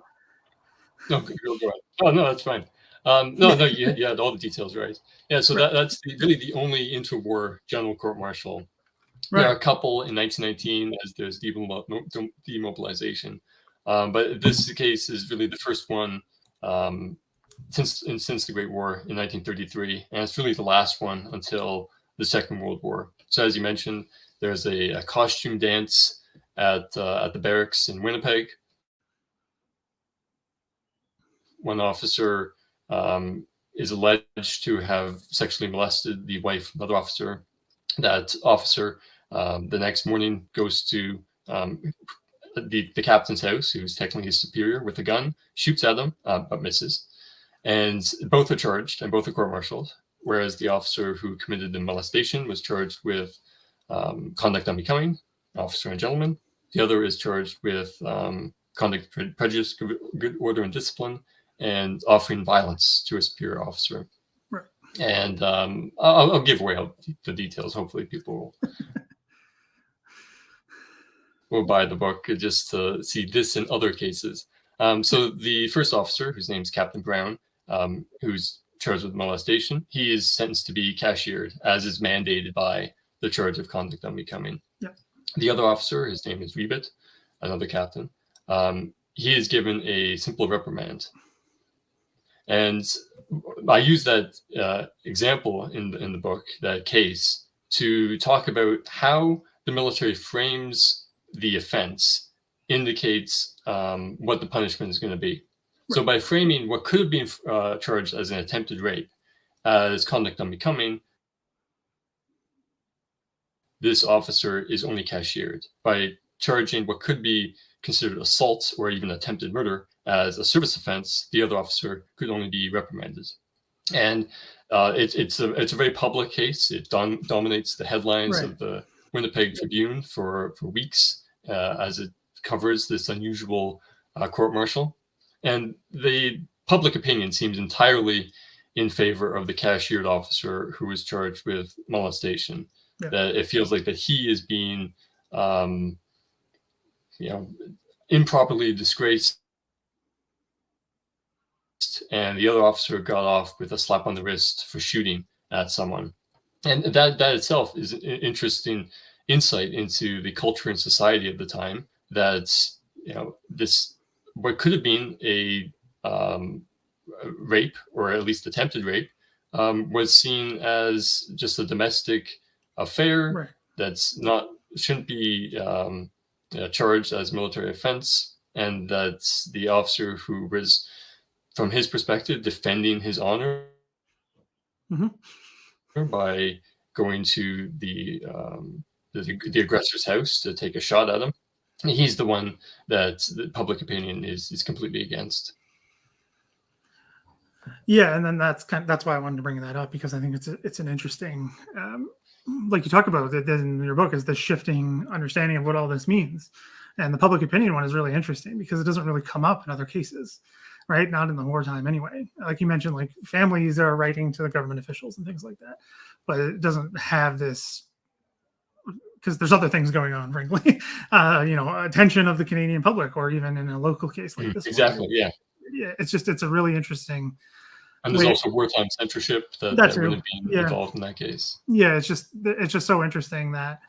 S2: go ahead. Oh no, that's fine. No, you had all the details right. Yeah, so that's really the only interwar general court-martial. There are a couple in 1919 as there's demobilization. But this case is really the first one since the Great War in 1933, and it's really the last one until the Second World War. So as you mentioned, there's a costume dance at the barracks in Winnipeg. One officer is alleged to have sexually molested the wife of another officer. That officer the next morning goes to the captain's house, who's technically his superior, with a gun, shoots at them, but misses. And both are charged and both are court-martialed, whereas the officer who committed the molestation was charged with conduct unbecoming, officer and gentleman. The other is charged with conduct prejudice, good order and discipline, and offering violence to a superior officer.
S1: Right.
S2: And I'll give away all the details. Hopefully people will buy the book just to see this and other cases. So the first officer, whose name is Captain Brown, who's charged with molestation, he is sentenced to be cashiered, as is mandated by the charge of conduct unbecoming.
S1: Yep.
S2: The other officer, his name is Rebit, another captain. He is given a simple reprimand. And I use that example in the book, that case, to talk about how the military frames the offense indicates what the punishment is going to be. Right. So by framing what could have been charged as an attempted rape as conduct unbecoming, this officer is only cashiered. By charging what could be considered assault or even attempted murder as a service offense, the other officer could only be reprimanded. And it's a very public case. It dominates the headlines of the Winnipeg Tribune for weeks as it covers this unusual court-martial. And the public opinion seems entirely in favor of the cashiered officer who was charged with molestation. Yeah. That it feels like that he is being, improperly disgraced, and the other officer got off with a slap on the wrist for shooting at someone. And that itself is an interesting insight into the culture and society of the time. That's, this, what could have been a rape, or at least attempted rape, was seen as just a domestic affair that's shouldn't be charged as military offense, and that's the officer who was, from his perspective, defending his honor by going to the aggressor's house to take a shot at him. He's the one that the public opinion is completely against.
S1: Yeah, and then that's why I wanted to bring that up, because I think it's an interesting, like you talk about it in your book, is the shifting understanding of what all this means. And the public opinion one is really interesting because it doesn't really come up in other cases, right? Not in the wartime anyway. Like you mentioned, like families are writing to the government officials and things like that, but it doesn't have this, because there's other things going on, frankly, attention of the Canadian public, or even in a local case like this.
S2: Exactly. One. Yeah.
S1: Yeah. It's a really interesting.
S2: And there's also wartime censorship that would have been involved in that case.
S1: Yeah. It's just so interesting that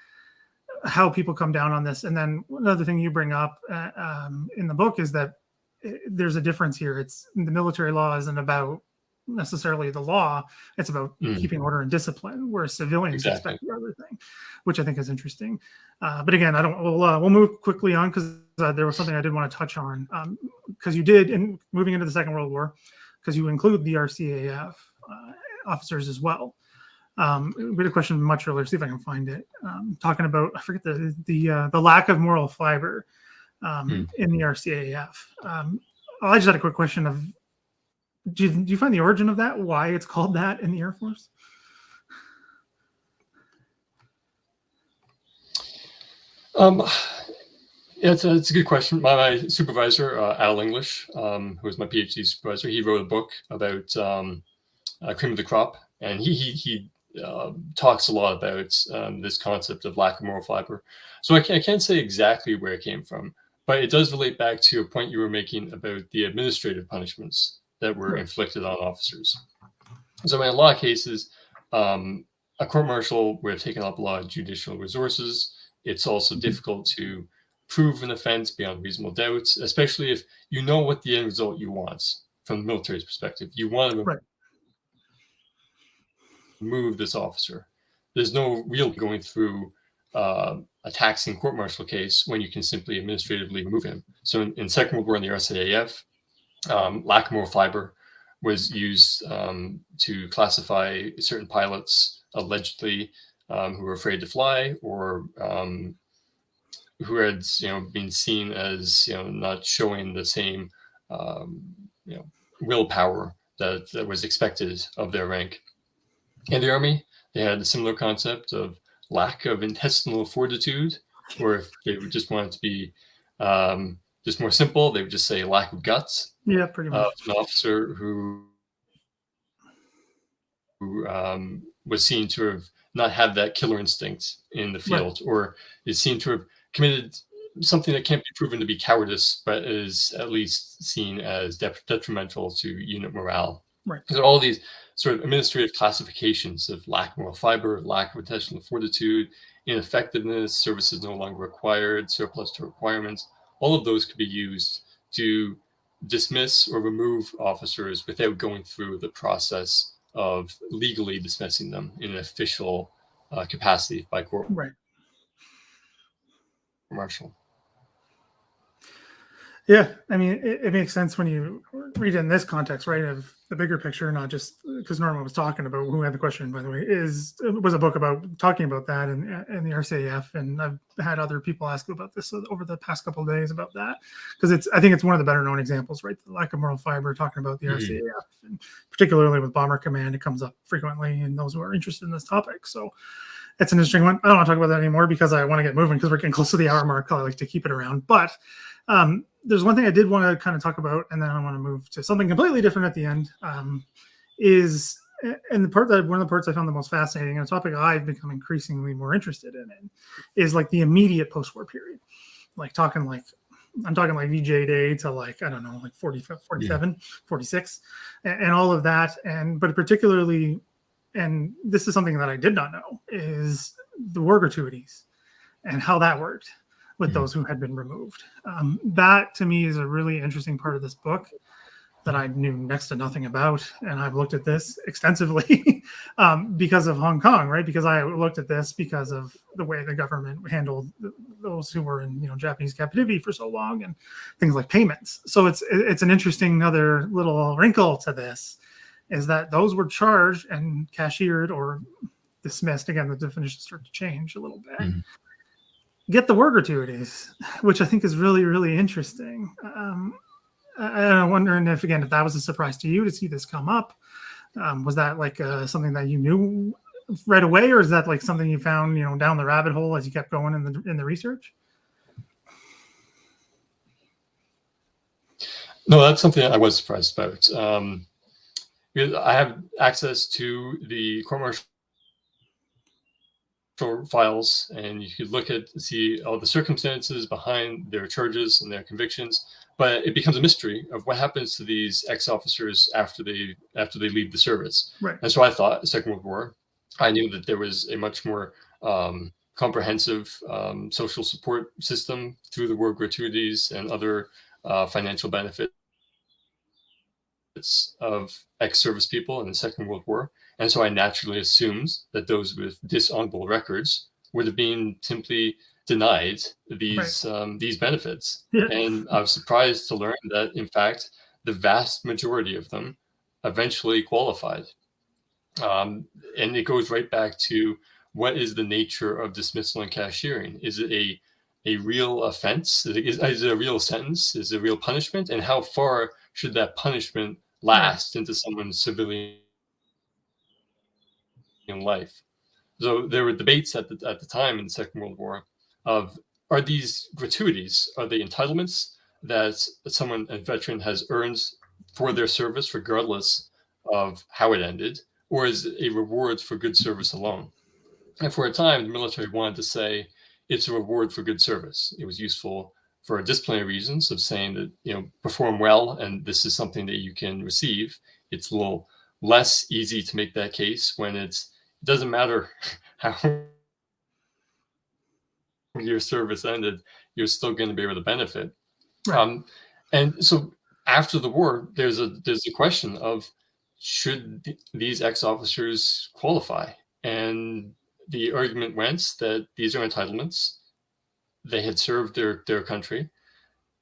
S1: how people come down on this. And then another thing you bring up in the book is that there's a difference here. It's the military law isn't about necessarily the law. It's about keeping order and discipline, whereas civilians expect the other thing, which I think is interesting. But again, we'll move quickly on, because there was something I did want to touch on, because you did, in moving into the Second World War, because you include the RCAF officers as well. We had a question much earlier, see if I can find it, talking about, I forget the lack of moral fiber in the RCAF. I just had a quick question of, do you find the origin of that, why it's called that in the Air Force?
S2: It's a good question. My supervisor, Al English, who was my PhD supervisor, he wrote a book about cream of the crop, and he talks a lot about this concept of lack of moral fiber. So I can't say exactly where it came from, but it does relate back to a point you were making about the administrative punishments that were inflicted on officers. So in a lot of cases, a court-martial would have taken up a lot of judicial resources. It's also difficult to prove an offense beyond reasonable doubt, especially if you know what the end result you want from the military's perspective. You want to remove this officer. There's no real going through a taxing court-martial case when you can simply administratively remove him. So in Second World War in the RCAF, lack of moral fiber was used to classify certain pilots allegedly who were afraid to fly, or who had been seen as not showing the same willpower that was expected of their rank. In the Army, they had a similar concept of lack of intestinal fortitude, or if they would just want it to be just more simple, they would just say lack of guts.
S1: Yeah, pretty much.
S2: An officer who was seen to have not had that killer instinct in the field, or is seen to have committed something that can't be proven to be cowardice, but is at least seen as detrimental to unit morale. So all these sort of administrative classifications of lack of moral fiber, lack of intentional fortitude, ineffectiveness, services no longer required, surplus to requirements, all of those could be used to dismiss or remove officers without going through the process of legally dismissing them in an official capacity by court
S1: Right.
S2: martial.
S1: Yeah, I mean, it makes sense when you read it in this context, right? Of the bigger picture, not just because Norma was talking about, who had the question, by the way, was a book about talking about that and the RCAF, and I've had other people ask about this over the past couple of days about that, because I think it's one of the better known examples, right? The lack of moral fiber, talking about the RCAF, and particularly with Bomber Command, it comes up frequently in those who are interested in this topic. So it's an interesting one. I don't want to talk about that anymore because I want to get moving, because we're getting close to the hour mark. I like to keep it around, but there's one thing I did want to kind of talk about, and then I want to move to something completely different at the end. And one of the parts I found the most fascinating, and a topic I've become increasingly more interested in, is like the immediate post-war period. I'm talking like VJ Day to like, I don't know, like 47, 46, and all of that. But particularly, and this is something that I did not know, is the war gratuities and how that worked with those who had been removed. That to me is a really interesting part of this book that I knew next to nothing about. And I've looked at this extensively because of Hong Kong, right? Because I looked at this because of the way the government handled those who were in, Japanese captivity for so long, and things like payments. So it's an interesting other little wrinkle to this, is that those were charged and cashiered or dismissed. Again, the definitions start to change a little bit. Get the war gratuities, which I think is really, really interesting. I'm wondering if that was a surprise to you to see this come up. Was that like something that you knew right away, or is that like something you found, down the rabbit hole as you kept going in the research?
S2: No, that's something I was surprised about. I have access to the court martial files, and you could see all the circumstances behind their charges and their convictions, but it becomes a mystery of what happens to these ex-officers after they leave the service.
S1: Right.
S2: And so I thought, Second World War, I knew that there was a much more comprehensive social support system through the war gratuities and other financial benefits of ex-service people in the Second World War. And so I naturally assumed that those with dishonorable records would have been simply denied these benefits. Yeah. And I was surprised to learn that, in fact, the vast majority of them eventually qualified. And it goes right back to, what is the nature of dismissal and cashiering? Is it a real offense? Is it a real sentence? Is it a real punishment? And how far should that punishment last into someone's civilian life? So there were debates at the time in the Second World War of, are these gratuities, are they entitlements that a veteran has earned for their service, regardless of how it ended, or is it a reward for good service alone? And for a time, the military wanted to say it's a reward for good service. It was useful for disciplinary reasons of saying that, perform well, and this is something that you can receive. It's a little less easy to make that case when it doesn't matter how your service ended, you're still going to be able to benefit. Right. And so after the war, there's a question of, should these ex-officers qualify? And the argument went that these are entitlements. They had served their country.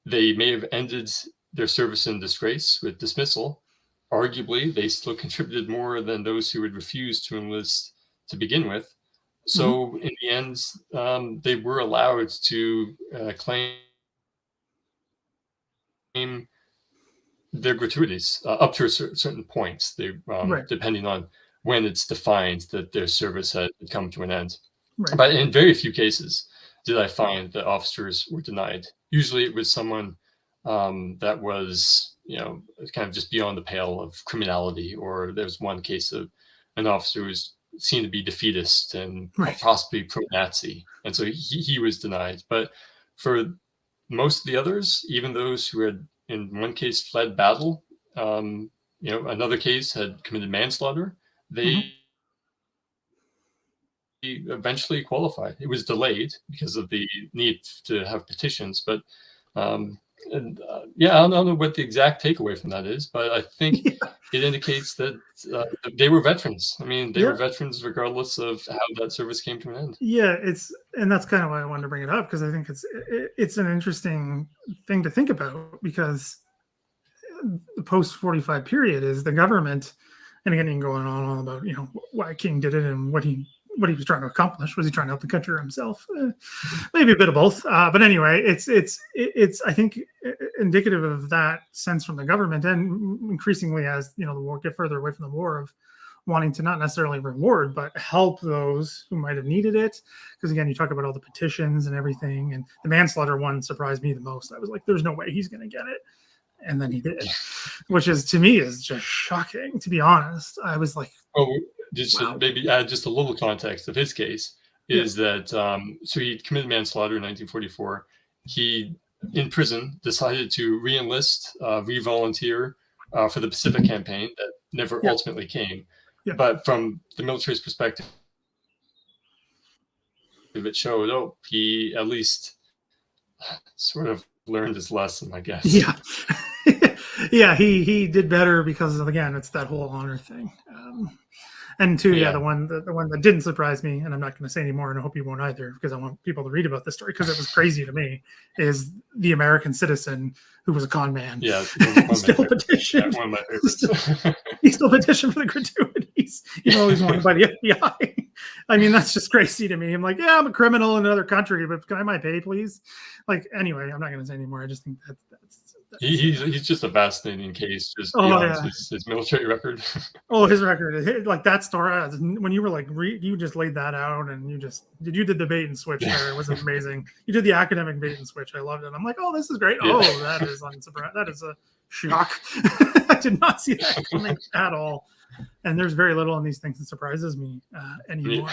S2: They may have ended their service in disgrace with dismissal. Arguably, they still contributed more than those who had refused to enlist to begin with. So in the end, they were allowed to claim their gratuities up to certain points. They depending on when it's defined that their service had come to an end. Right. But in very few cases did I find that officers were denied. Usually it was someone that was, kind of just beyond the pale of criminality, or there was one case of an officer who was seen to be defeatist and possibly pro-Nazi, and so he was denied. But for most of the others, even those who had in one case fled battle, another case had committed manslaughter, they eventually qualified. It was delayed because of the need to have petitions, but And yeah, I don't know what the exact takeaway from that is, but I think it indicates that they were veterans. I mean, they were veterans regardless of how that service came to an end.
S1: Yeah, and that's kind of why I wanted to bring it up, because I think it's an interesting thing to think about, because the post 45 period is the government, and again, you can go on and on about, you know, why King did it and what he was trying to accomplish. Was he trying to help the country or himself? Maybe a bit of both. But anyway, it's I think indicative of that sense from the government, and increasingly as, you know, the war get further away from the war, of wanting to not necessarily reward but help those who might have needed it. Because again, you talk about all the petitions and everything, and the manslaughter one surprised me the most. I was like, there's no way he's going to get it. And then he did, which is, to me, is just shocking, to be honest. I was like,
S2: oh, just wow. Maybe add just a little context of his case is that so he committed manslaughter in 1944. He, in prison, decided to re-enlist, re-volunteer for the Pacific Campaign that never ultimately came. But from the military's perspective, it showed, oh, he at least sort of learned his lesson, I guess.
S1: Yeah. Yeah, he did better because of, again, it's that whole honor thing. And two, the one that didn't surprise me, and I'm not going to say anymore, and I hope you won't either, because I want people to read about this story, because it was crazy to me, is the American citizen who was a con man.
S2: Yeah,
S1: still petitioned.
S2: One of my favorites.
S1: He still petitioned for the gratuities, even though he's wanted by the FBI. I mean, that's just crazy to me. I'm like, yeah, I'm a criminal in another country, but can I have my pay, please? Like, anyway, I'm not going to say anymore. I just think that's
S2: he's just a fascinating case, just his military record.
S1: Oh, his record, like that story, when you were like, you just laid that out, and you did the bait and switch there. It was amazing. You did the academic bait and switch. I loved it. I'm like, oh, this is great. Yeah. Oh, that is unsurprising. That is a shock. I did not see that coming at all. And there's very little in these things that surprises me anymore.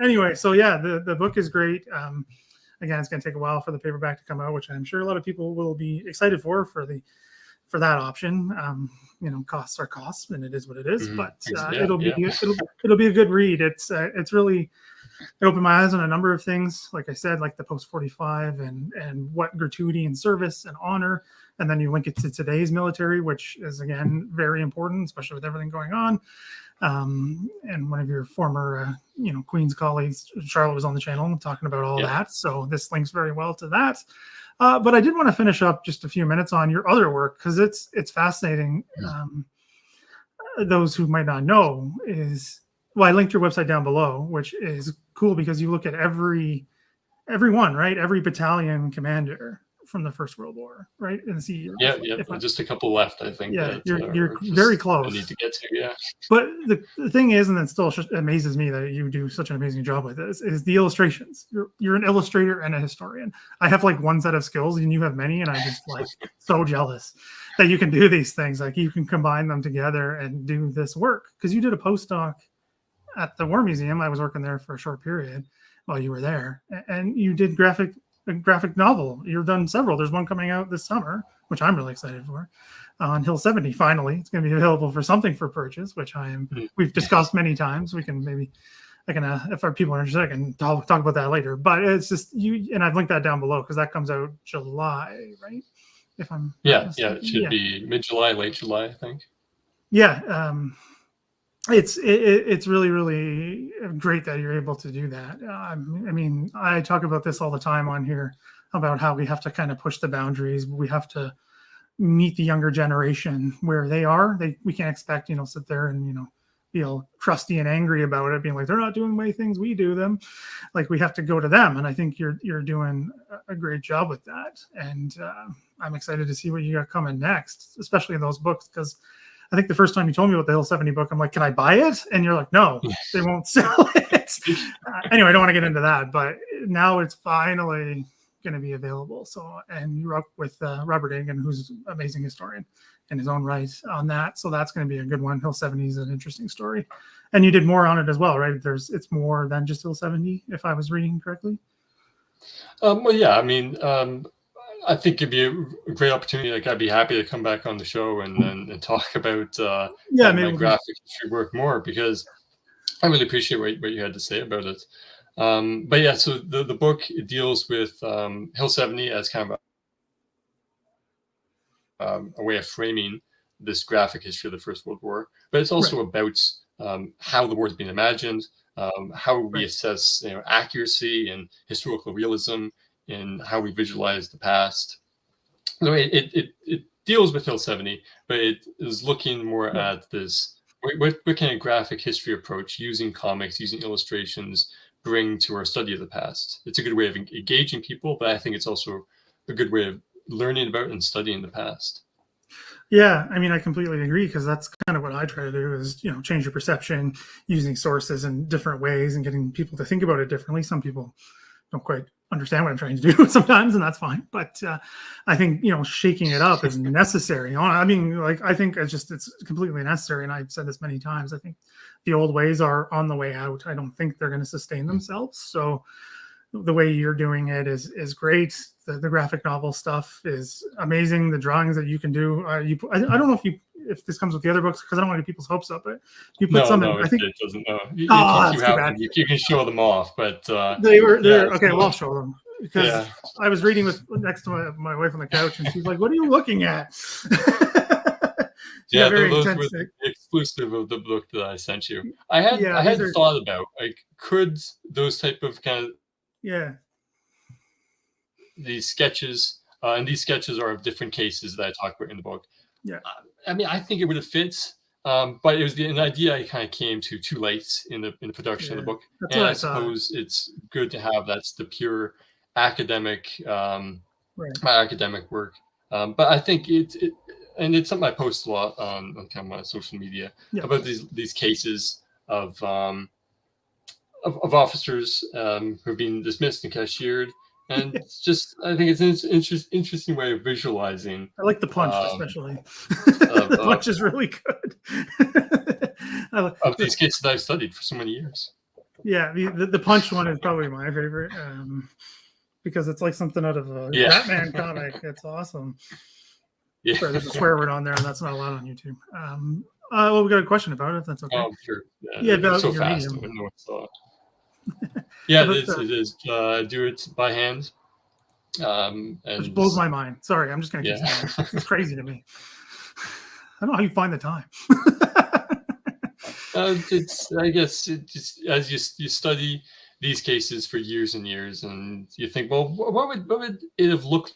S1: Anyway, so yeah, the book is great. Again, it's going to take a while for the paperback to come out, which I'm sure a lot of people will be excited for that option. You know, costs are costs, and it is what it is. Mm-hmm. But it'll be a good read. It's really, it opened my eyes on a number of things. Like I said, like the post 45 and what gratuity and service and honor, and then you link it to today's military, which is again very important, especially with everything going on. And one of your former, Queen's colleagues, Charlotte, was on the channel talking about all that. So this links very well to that. But I did want to finish up just a few minutes on your other work, because it's fascinating. Those who might not know I linked your website down below, which is cool because you look at everyone, right? Every battalion commander from the First World War, right? And see,
S2: just a couple left, I think.
S1: Yeah, you're very close.
S2: I need to get to,
S1: But the thing is, and it still amazes me that you do such an amazing job with this, is the illustrations. You're an illustrator and a historian. I have like one set of skills, and you have many, and I'm just like so jealous that you can do these things. Like you can combine them together and do this work, because you did a postdoc at the War Museum. I was working there for a short period while you were there, and you did a graphic novel. You've done several. There's one coming out this summer, which I'm really excited for, on Hill 70. Finally, it's going to be available for something for purchase, which we've discussed many times. We can if our people are interested, I can talk about that later. But it's just and I've linked that down below, because that comes out July, right? If I'm
S2: it should be mid-July, late July, I think.
S1: Yeah. It's really, really great that you're able to do that. I mean, I talk about this all the time on here about how we have to kind of push the boundaries. We have to meet the younger generation where they are. We can't expect, sit there and, be all crusty and angry about it, being like, they're not doing the way things we do them. Like, we have to go to them. And I think you're doing a great job with that. And I'm excited to see what you got coming next, especially in those books, because I think the first time you told me about the Hill 70 book, I'm like, can I buy it? And you're like, no, they won't sell it. Anyway, I don't want to get into that, but now it's finally going to be available. So, and you work with Robert Engen, who's an amazing historian in his own right on that. So that's going to be a good one. Hill 70 is an interesting story. And you did more on it as well, right? It's more than just Hill 70, if I was reading correctly.
S2: I think it'd be a great opportunity. Like, I'd be happy to come back on the show and talk about my graphic history work more, because I really appreciate what you had to say about it. So the book deals with Hill 70 as kind of a way of framing this graphic history of the First World War, but it's also about how the war has been imagined, how we assess accuracy and historical realism, and how we visualize the past. So it deals with Hill 70, but it is looking more at this, what kind of graphic history approach using comics, using illustrations, bring to our study of the past. It's a good way of engaging people, but I think it's also a good way of learning about and studying the past.
S1: Yeah, I mean, I completely agree, because that's kind of what I try to do is, change your perception using sources in different ways and getting people to think about it differently. Some people don't quite understand what I'm trying to do sometimes, and that's fine. But I think, shaking it up is necessary. I mean, I think it's completely necessary. And I've said this many times. I think the old ways are on the way out. I don't think they're going to sustain themselves. So the way you're doing it is great. The graphic novel stuff is amazing. The drawings that you can do, I don't know if this comes with the other books, because I don't want to get people's hopes up, but you put I think
S2: it doesn't. You can show them off, but
S1: they were okay. Well, I'll show them, because I was reading next to my wife on the couch, and she's like, "What are you looking at?"
S2: Those were the exclusive of the book that I sent you. I had thought about, could those type of kind of these sketches, and these sketches are of different cases that I talk about in the book. I mean, I think it would have fit, but it was an idea I kind of came to too late in the production of the book.
S1: That's
S2: and I suppose it's good to have that's the pure academic, my academic work. But I think and it's something I post a lot on kind of my social media about these cases of officers who've been dismissed and cashiered. And it's just, I think it's an interesting way of visualizing.
S1: I like the punch, especially. The punch is really good.
S2: Of these cases that I've studied for so many years.
S1: Yeah, the punch one is probably my favorite, because it's like something out of a Batman comic. It's awesome. Yeah. Sorry, there's a swear word on there, and that's not allowed on YouTube. Well, we got a question about it, if that's okay.
S2: Oh, sure.
S1: About
S2: so
S1: your
S2: fast.
S1: medium.
S2: No one saw it. Yeah, it is. Do it by hand.
S1: Which blows my mind. Sorry, I'm just going to keep saying it. It's crazy to me. I don't know how you find the time.
S2: I guess just as you study these cases for years and years, and you think, well, what would it have looked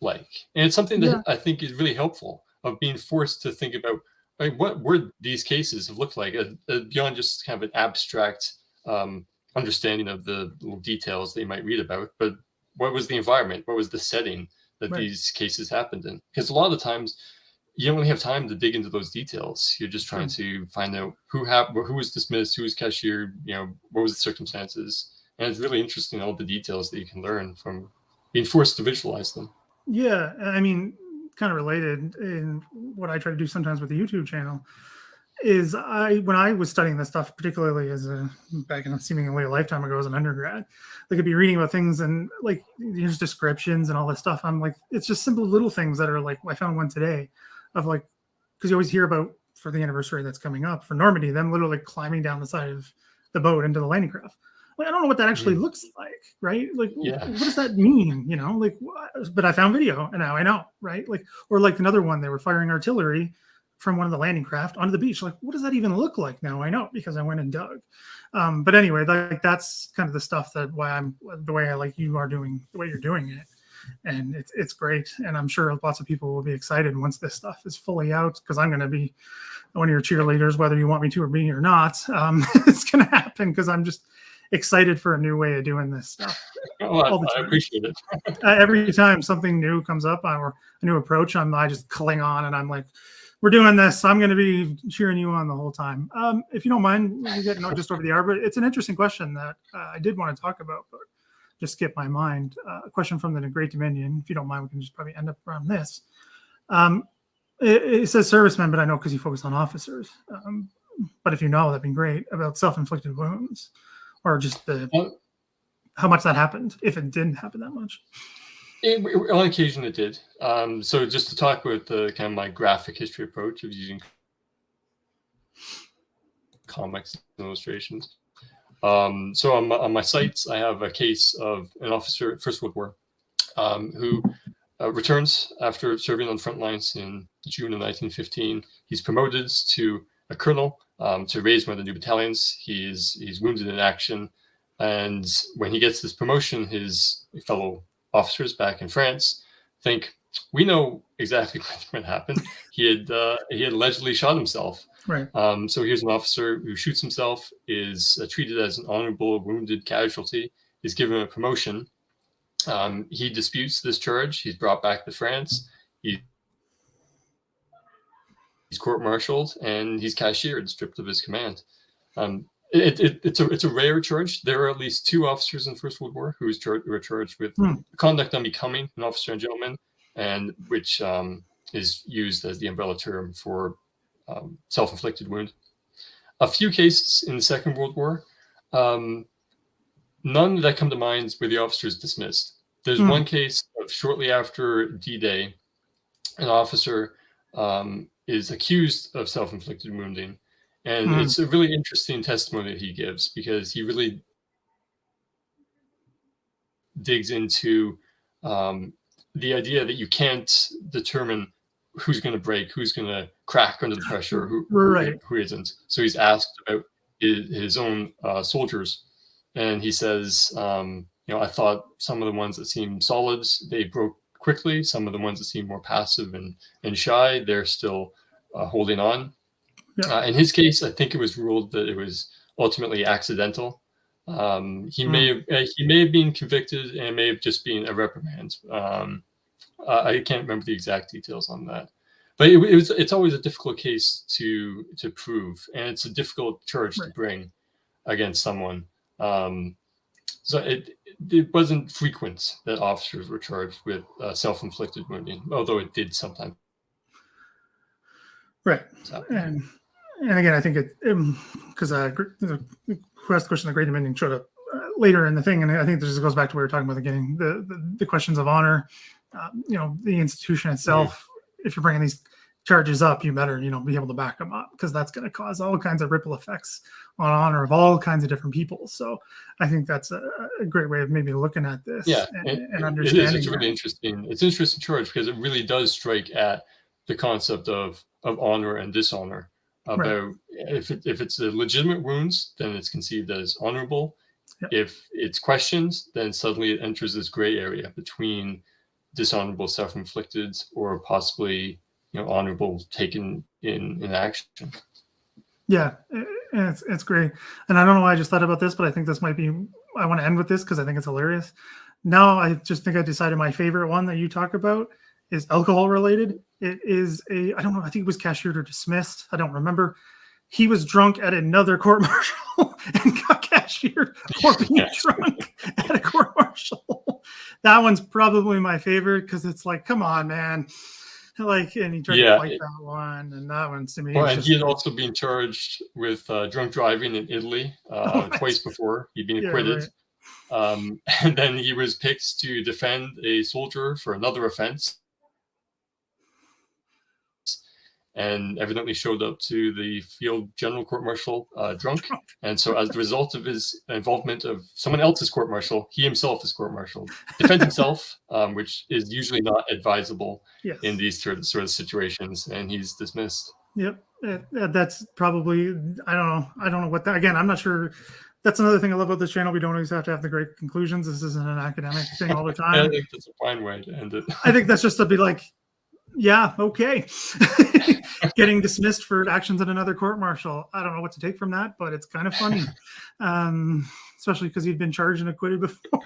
S2: like? And it's something that I think is really helpful, of being forced to think about, what would these cases have looked like, beyond just kind of an abstract understanding of the little details that you might read about, but what was the environment? What was the setting that these cases happened in? Because a lot of the times you don't really have time to dig into those details. You're just trying to find out who was dismissed, who was cashiered, what was the circumstances. And it's really interesting, all the details that you can learn from being forced to visualize them.
S1: Yeah, I mean, kind of related in what I try to do sometimes with the YouTube channel is when I was studying this stuff, particularly back in a seemingly a lifetime ago as an undergrad, I could be reading about things and there's descriptions and all this stuff. I'm like, it's just simple little things that are I found one today of because you always hear about, for the anniversary that's coming up for Normandy, them literally climbing down the side of the boat into the landing craft. I don't know what that actually looks like, right? What does that mean? But I found video and now I know, right? Or another one, they were firing artillery from one of the landing craft onto the beach. What does that even look like? Now I know, because I went and dug. But anyway, that's kind of the stuff that the way I like you are doing, the way you're doing it. And it's great. And I'm sure lots of people will be excited once this stuff is fully out, because I'm going to be one of your cheerleaders, whether you want me to or me or not. It's going to happen, because I'm just excited for a new way of doing this stuff.
S2: All the time. I appreciate it.
S1: Every time something new comes up or a new approach, I just cling on, and I'm like, we're doing this. I'm going to be cheering you on the whole time. If you don't mind, we get just over the hour, but it's an interesting question that I did want to talk about, but just skipped my mind. A question from the Great Dominion. If you don't mind, we can just probably end up around this. It says servicemen, but I know because you focus on officers. But if you know, that'd be great, about self-inflicted wounds. Or just how much that happened, if it didn't happen that much.
S2: On occasion, it did. So just to talk about the kind of my graphic history approach of using comics and illustrations. So on my sites, I have a case of an officer at First World War who returns after serving on front lines in June of 1915. He's promoted to a colonel to raise one of the new battalions. He's wounded in action, and when he gets this promotion, his fellow officers back in France think, we know exactly what happened. He had allegedly shot himself.
S1: Right.
S2: So here's an officer who shoots himself, is treated as an honorable wounded casualty, is given a promotion. He disputes this charge. He's brought back to France. He's court-martialed, and he's cashiered, stripped of his command. It's a rare charge. There are at least 2 officers in the First World War who were charged with conduct unbecoming an officer and gentleman, and which is used as the umbrella term for self-inflicted wound. A few cases in the Second World War, none that come to mind where the officer is dismissed. There's one case of shortly after D-Day, an officer is accused of self-inflicted wounding. And it's a really interesting testimony that he gives, because he really digs into the idea that you can't determine who's going to break, who's going to crack under the pressure, who isn't. So he's asked about his own soldiers, and he says, I thought some of the ones that seemed solid, they broke quickly. Some of the ones that seemed more passive and shy, they're still holding on. Yeah. In his case, I think it was ruled that it was ultimately accidental. He may have been convicted, and it may have just been a reprimand. I can't remember the exact details on that, but it's always a difficult case to prove, and it's a difficult charge to bring against someone. So it wasn't frequent that officers were charged with self-inflicted wounding, although it did sometimes.
S1: Right. So. And again, I think because who asked the question, the Great Dominion showed up later in the thing, and I think this goes back to what we were talking about at the beginning, the questions of honor. The institution itself. If you're bringing these charges up, you better be able to back them up, because that's going to cause all kinds of ripple effects on honor of all kinds of different people. So I think that's a great way of maybe looking at this. Yeah, and understanding.
S2: It is. It's really interesting. It's an interesting charge, because it really does strike at the concept of honor and dishonor. About if it's a legitimate wounds, then it's conceived as honorable. Yep. If it's questions, then suddenly it enters this gray area between dishonorable, self-inflicted, or possibly honorable taken in action.
S1: Yeah, and it's great. And I don't know why I just thought about this, but I think this might be. I want to end with this because I think it's hilarious. Now I just think I decided my favorite one that you talk about is alcohol related. It is I don't know, I think it was cashiered or dismissed. I don't remember. He was drunk at another court-martial and got cashiered for being drunk at a court-martial. That one's probably my favorite, because it's like, come on, man. And he tried to fight that one, and that one to me.
S2: Well, and he had also been charged with drunk driving in Italy twice before. He'd been acquitted. And then he was picked to defend a soldier for another offense, and evidently showed up to the field general court-martial drunk. And so as the result of his involvement of someone else's court-martial, he himself is court-martialed. Defends himself, which is usually not advisable in these sort of situations, and he's dismissed.
S1: Yep. That's probably, I don't know what that, again, I'm not sure. That's another thing I love about this channel. We don't always have to have the great conclusions. This isn't an academic thing all the time.
S2: I think that's a fine way to end it.
S1: I think that's just to be like, yeah, okay. Getting dismissed for actions at another court-martial. I don't know what to take from that, but it's kind of funny, especially because he'd been charged and acquitted before.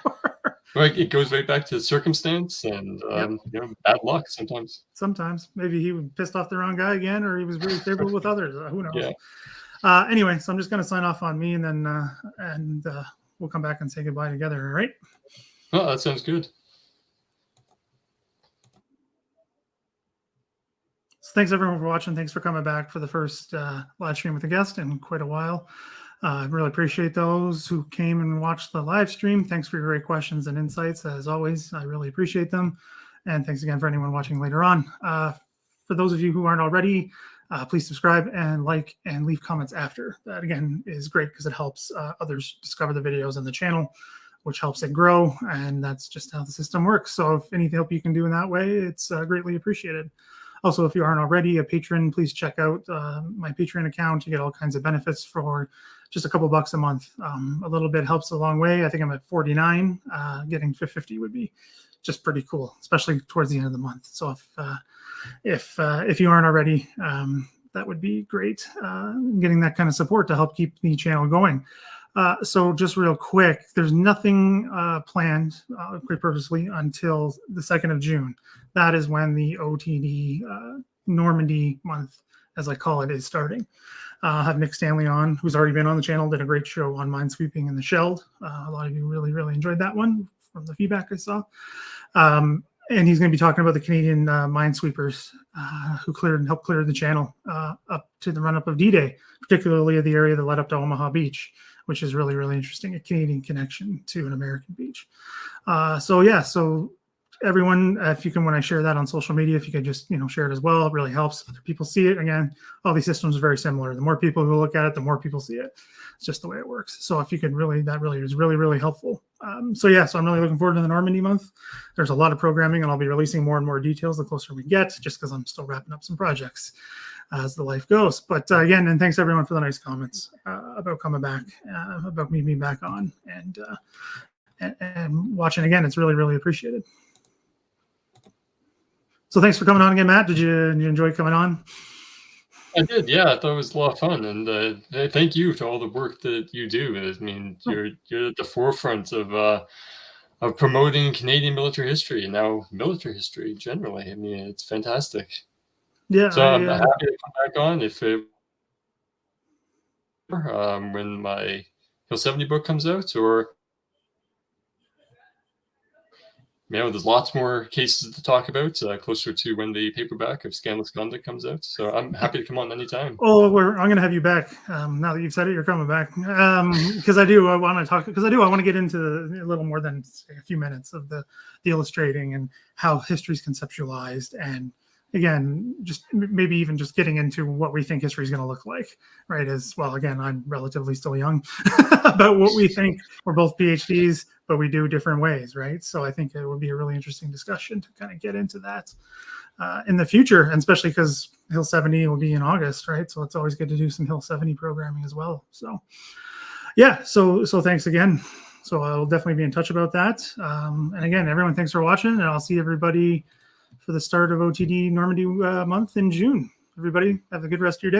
S2: Right, it goes right back to the circumstance and bad luck sometimes.
S1: Sometimes maybe he was pissed off the wrong guy again, or he was really favorable with others. Who knows? Yeah. Anyway, so I'm just going to sign off on me, and then we'll come back and say goodbye together. All right?
S2: Oh, that sounds good.
S1: So thanks everyone for watching. Thanks for coming back for the first live stream with a guest in quite a while. I really appreciate those who came and watched the live stream. Thanks for your great questions and insights. As always, I really appreciate them. And thanks again for anyone watching later on. For those of you who aren't already, please subscribe and like and leave comments after. That again is great because it helps others discover the videos and the channel. which helps it grow. And that's just how the system works. So if any help you can do in that way, it's greatly appreciated. Also, if you aren't already a patron, please check out my Patreon account. You get all kinds of benefits for just a couple bucks a month. A little bit helps a long way. I think I'm at 49. Getting to 50 would be just pretty cool, especially towards the end of the month. So if you aren't already, that would be great. Getting that kind of support to help keep the channel going. So just real quick, there's nothing planned quite purposely until the 2nd of June. That is when the OTD Normandy month, as I call it, is starting. I have Nick Stanley on, who's already been on the channel, did a great show on minesweeping and the shelled. A lot of you really, really enjoyed that one from the feedback I saw. And he's going to be talking about the Canadian minesweepers who helped clear the channel up to the run-up of D-Day, particularly the area that led up to Omaha Beach, which is really, really interesting, a Canadian connection to an American beach. So everyone, if you can, when I share that on social media, if you could just, share it as well, it really helps other people see it. Again, all these systems are very similar. The more people who look at it, the more people see it. It's just the way it works. So if you could that really is really, really helpful. So I'm really looking forward to the Normandy month. There's a lot of programming, and I'll be releasing more and more details the closer we get, just because I'm still wrapping up some projects as the life goes. But again, and thanks everyone for the nice comments about coming back, about me being back on and watching again. It's really, really appreciated. So thanks for coming on again, Matt. Did you enjoy coming on?
S2: I did, yeah. I thought it was a lot of fun, and thank you for all the work that you do. I mean, you're at the forefront of promoting Canadian military history and now military history generally. I mean, it's fantastic.
S1: Yeah.
S2: So I'm happy to come back on if it when my Hill 70 book comes out, or there's lots more cases to talk about closer to when the paperback of Scandalous Conduct comes out. So I'm happy to come on anytime.
S1: Oh, I'm going to have you back. Now that you've said it, you're coming back. Because I want to get into a little more than a few minutes of the illustrating and how history is conceptualized. And again, just maybe even just getting into what we think history is going to look like, right? As well, again, I'm relatively still young about what we think. We're both PhDs, but we do different ways, right? So I think it would be a really interesting discussion to kind of get into that in the future, and especially because Hill 70 will be in August, right? So it's always good to do some Hill 70 programming as well. So so thanks again. So I'll definitely be in touch about that. And again, everyone, thanks for watching, and I'll see everybody for the start of OTD Normandy month in June. Everybody, have a good rest of your day.